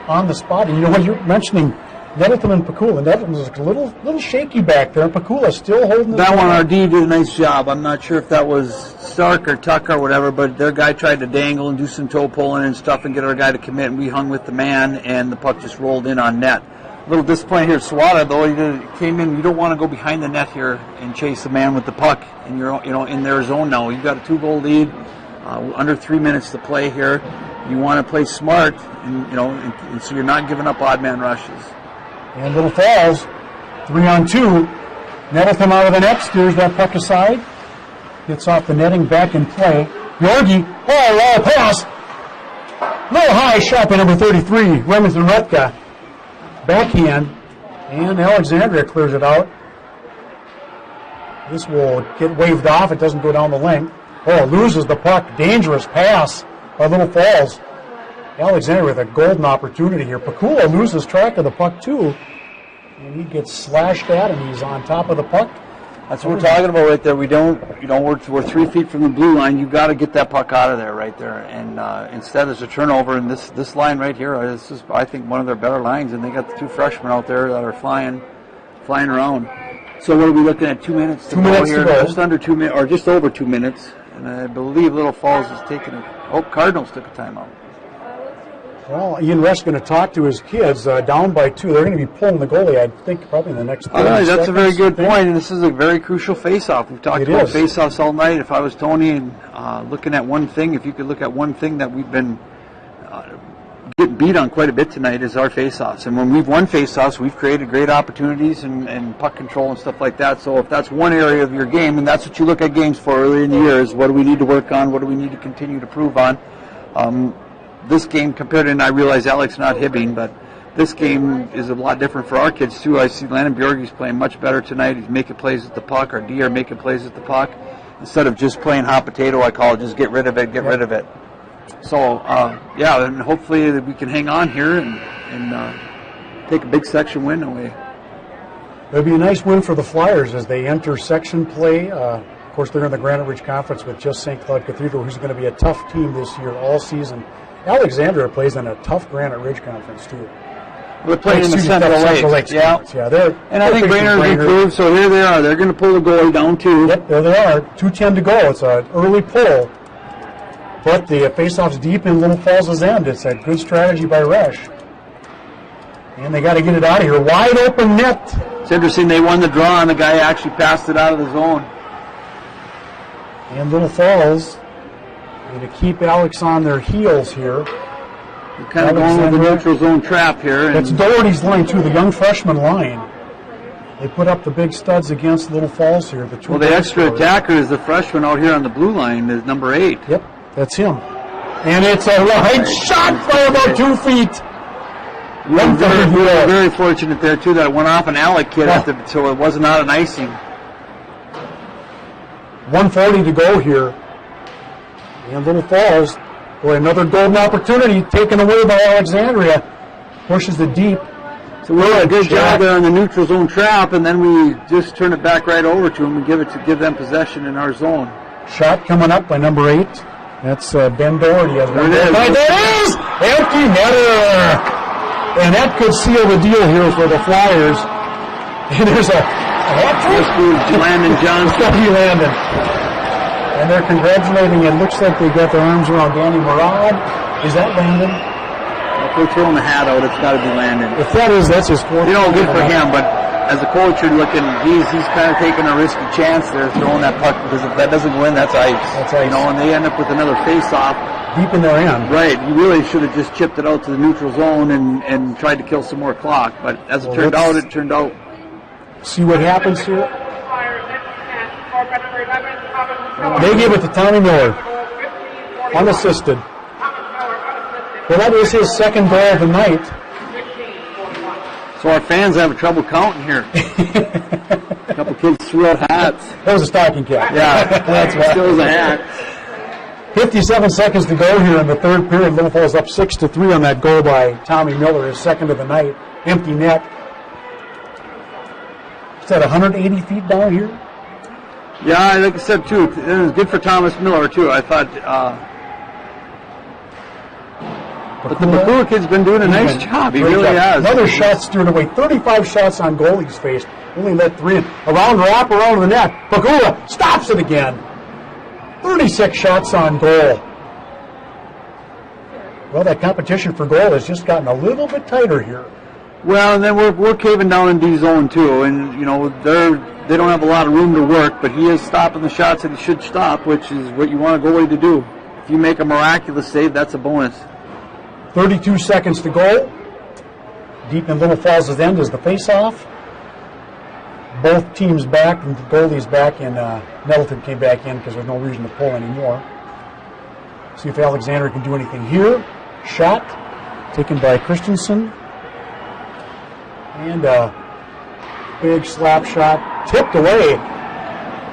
on the spot. And you know what, you're mentioning Nettleton and Pakula. Nettleton was a little shaky back there, and Pakula still holding that one. Our D did a nice job. I'm not sure if that was Stark or Tuck or whatever, but their guy tried to dangle and do some toe pulling and stuff and get our guy to commit, and we hung with the man, and the puck just rolled in on net. A little disappointed here. Sawada, though, he came in. You don't want to go behind the net here and chase the man with the puck, and you're in their zone now. You've got a 2-goal lead, under 3 minutes to play here. You want to play smart, and so you're not giving up odd man rushes. And Little Falls, 3-on-2. Nettleton out of the net, steers that puck aside. Gets off the netting, back in play. Bjorgi, long pass. Little high shot by number 33, Remington Retka. Backhand, and Alexandria clears it out. This will get waved off. It doesn't go down the length. Oh, loses the puck. Dangerous pass by Little Falls. Alexandria with a golden opportunity here. Pakula loses track of the puck too, and he gets slashed at, and he's on top of the puck. That's what we're talking about right there. We're 3 feet from the blue line. You've got to get that puck out of there right there. And instead, there's a turnover. And this line right here, this is, I think, one of their better lines. And they got the 2 freshmen out there that are flying around. So what are we looking at? 2 minutes to go here. Just under 2 minutes, or just over 2 minutes. And I believe Little Falls is taking it. Oh, Cardinals took a timeout. Well, Ian Rush is going to talk to his kids. Down by 2. They're going to be pulling the goalie, I think, probably in the next 30 seconds. That's a very good point, and this is a very crucial face-off. We've talked about face-offs all night. If I was Tony and looking at one thing, if you could look at one thing that we've been getting beat on quite a bit tonight is our face-offs. And when we've won face-offs, we've created great opportunities and puck control and stuff like that. So if that's one area of your game, and that's what you look at games for early in the year, is what do we need to work on, what do we need to continue to prove on. This game compared to, and I realize Alex not hibbing, but this game is a lot different for our kids too. I see Landon Bjorgi's playing much better tonight. He's making plays at the puck. Our D are making plays at the puck. Instead of just playing hot potato, I call it, just get rid of it, rid of it. So, and hopefully we can hang on here and take a big section win away. It'll be a nice win for the Flyers as they enter section play. Of course, they're in the Granite Ridge Conference with just St. Cloud Cathedral, who's going to be a tough team this year all season. Alexandria plays in a tough Granite Ridge Conference, too. They're playing in the Central Lakes. Yeah. And I think Brainerd improved, so here they are. They're going to pull the goalie down, too. Yep, there they are. 2:10 to go. It's an early pull. But the face-off's deep in Little Falls' end. It's a good strategy by Resch. And they got to get it out of here. Wide open net. It's interesting. They won the draw, and the guy actually passed it out of the zone. And Little Falls going to keep Alex on their heels here. They're kind of going with the neutral zone trap here. That's Doherty's line, too, the young freshman line. They put up the big studs against Little Falls here. The extra attacker is the freshman out here on the blue line, is number 8. Yep, that's him. And it's a right shot by about 2 feet. Very fortunate there, too, that it went off an Alec kid, so it wasn't out an icing. 1:40 to go here. And Little Falls, boy, another golden opportunity taken away by Alexandria. Pushes it deep. So we did a good job there on the neutral zone trap, and then we just turn it back right over to them and give them possession in our zone. Shot coming up by number 8. That's Ben Doherty. There it is! Empty netter! And that could seal the deal here for the Flyers. And there's a hat-trick. Landon Johnson. Landon. And they're congratulating. It looks like they got their arms around Danny Murad. Is that Landon? If they're throwing the hat out, it's got to be Landon. If that is, that's his fourth. Good for him, but as a coach, you're looking, he's kind of taking a risky chance there, throwing that puck, because if that doesn't go in, that's ice. That's ice. And they end up with another face-off. Deep in their end. Right. You really should have just chipped it out to the neutral zone and tried to kill some more clock. But as it turned out. See what happens here. They give it to Tommy Miller. Unassisted. Well, that was his second goal of the night. So our fans have trouble counting here. A couple kids threw out hats. That was a stocking cap. Yeah, that's right. Still was a hat. 57 seconds to go here in the third period. Little Falls up 6-3 on that goal by Tommy Miller, his second of the night. Empty net. Is that 180 feet down here? Yeah, like I said, too, it was good for Thomas Miller, too. I thought, but the Bakula kid's been doing a nice job. He really has. Another shot steered away. 35 shots on goalie's face. Only let 3 in. Around, wrap around the net. Bakula stops it again. 36 shots on goal. Well, that competition for goal has just gotten a little bit tighter here. Well, and then we're caving down in D zone too, and they don't have a lot of room to work, but he is stopping the shots that he should stop, which is what you want a goalie to do. If you make a miraculous save, that's a bonus. 32 seconds to go. Deep in Little Falls' end is the face-off. Both teams back, and the goalie's back, and Nettleton came back in because there's no reason to pull anymore. See if Alexander can do anything here. Shot taken by Christensen. And a big slap shot tipped away.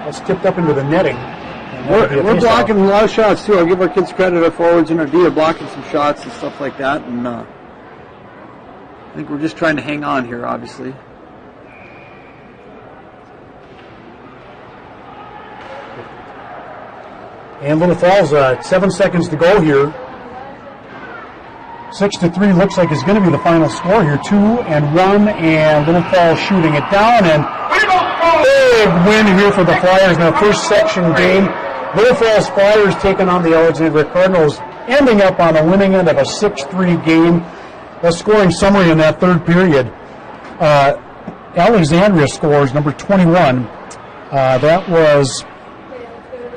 That's tipped up into the netting. We're blocking a lot of shots, too. I'll give our kids credit. Our forwards and our D are blocking some shots and stuff like that. And I think we're just trying to hang on here, obviously. And Little Falls, 7 seconds to go here. 6-3 looks like it's going to be the final score here. 2-1, and Little Falls shooting it down. And big win here for the Flyers in their first section game. Little Falls Flyers taking on the Alexandria Cardinals, ending up on the winning end of a 6-3 game. A scoring summary in that third period. Alexandria scores number 21. That was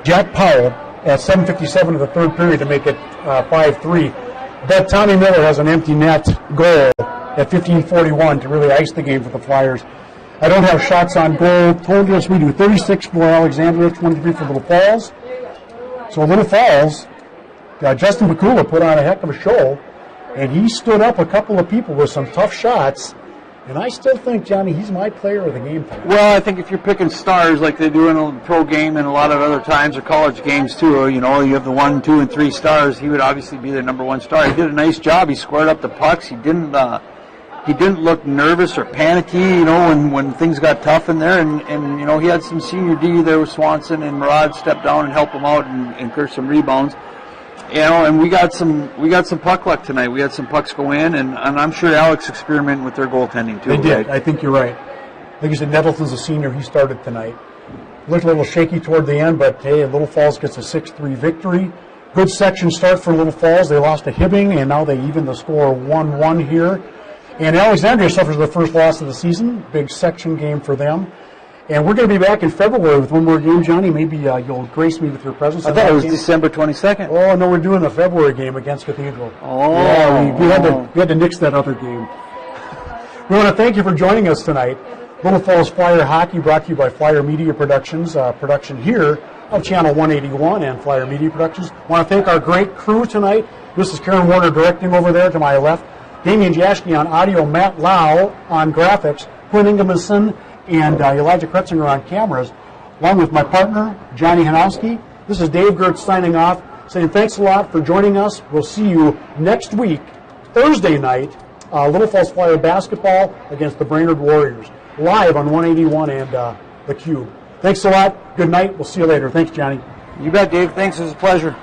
Jack Powell at 7:57 of the third period to make it 5-3. But Tommy Miller has an empty net goal at 15:41 to really ice the game for the Flyers. I don't have shots on goal. Told us we do 36 for Alexandria, 23 for Little Falls. So Little Falls, Justin Bakula put on a heck of a show, and he stood up a couple of people with some tough shots. And I still think, Johnny, he's my player of the game tonight. Well, I think if you're picking stars like they do in a pro game and a lot of other times or college games too, you have the 1, 2, and 3 stars, he would obviously be their number 1 star. He did a nice job. He squared up the pucks. He didn't look nervous or panicky, when things got tough in there. And he had some senior D there with Swanson, and Murad stepped down and helped him out and encouraged some rebounds. And we got some puck luck tonight. We had some pucks go in, and I'm sure Alex experimented with their goaltending too. They did. Right? I think you're right. I think you said Nettleton's a senior. He started tonight. Looked a little shaky toward the end, but hey, Little Falls gets a 6-3 victory. Good section start for Little Falls. They lost to Hibbing, and now they even the score 1-1 here. And Alexandria suffers their first loss of the season. Big section game for them. And we're going to be back in February with one more game, Johnny. Maybe you'll grace me with your presence. I thought it was December 22nd. Oh, no, we're doing the February game against Cathedral. Oh. Yeah, we had to nix that other game. We want to thank you for joining us tonight. Little Falls Flyer Hockey brought to you by Flyer Media Productions, production here of Channel 181 and Flyer Media Productions. I want to thank our great crew tonight. This is Karen Warner directing over there to my left. Damian Jaschke on audio, Matt Lau on graphics, Quinn Ingemanson and Elijah Kretzinger on cameras, along with my partner, Johnny Hanowski. This is Dave Gertz signing off, saying thanks a lot for joining us. We'll see you next week, Thursday night, Little Falls Flyer basketball against the Brainerd Warriors, live on 181 and the Cube. Thanks a lot. Good night. We'll see you later. Thanks, Johnny. You bet, Dave. Thanks. It was a pleasure.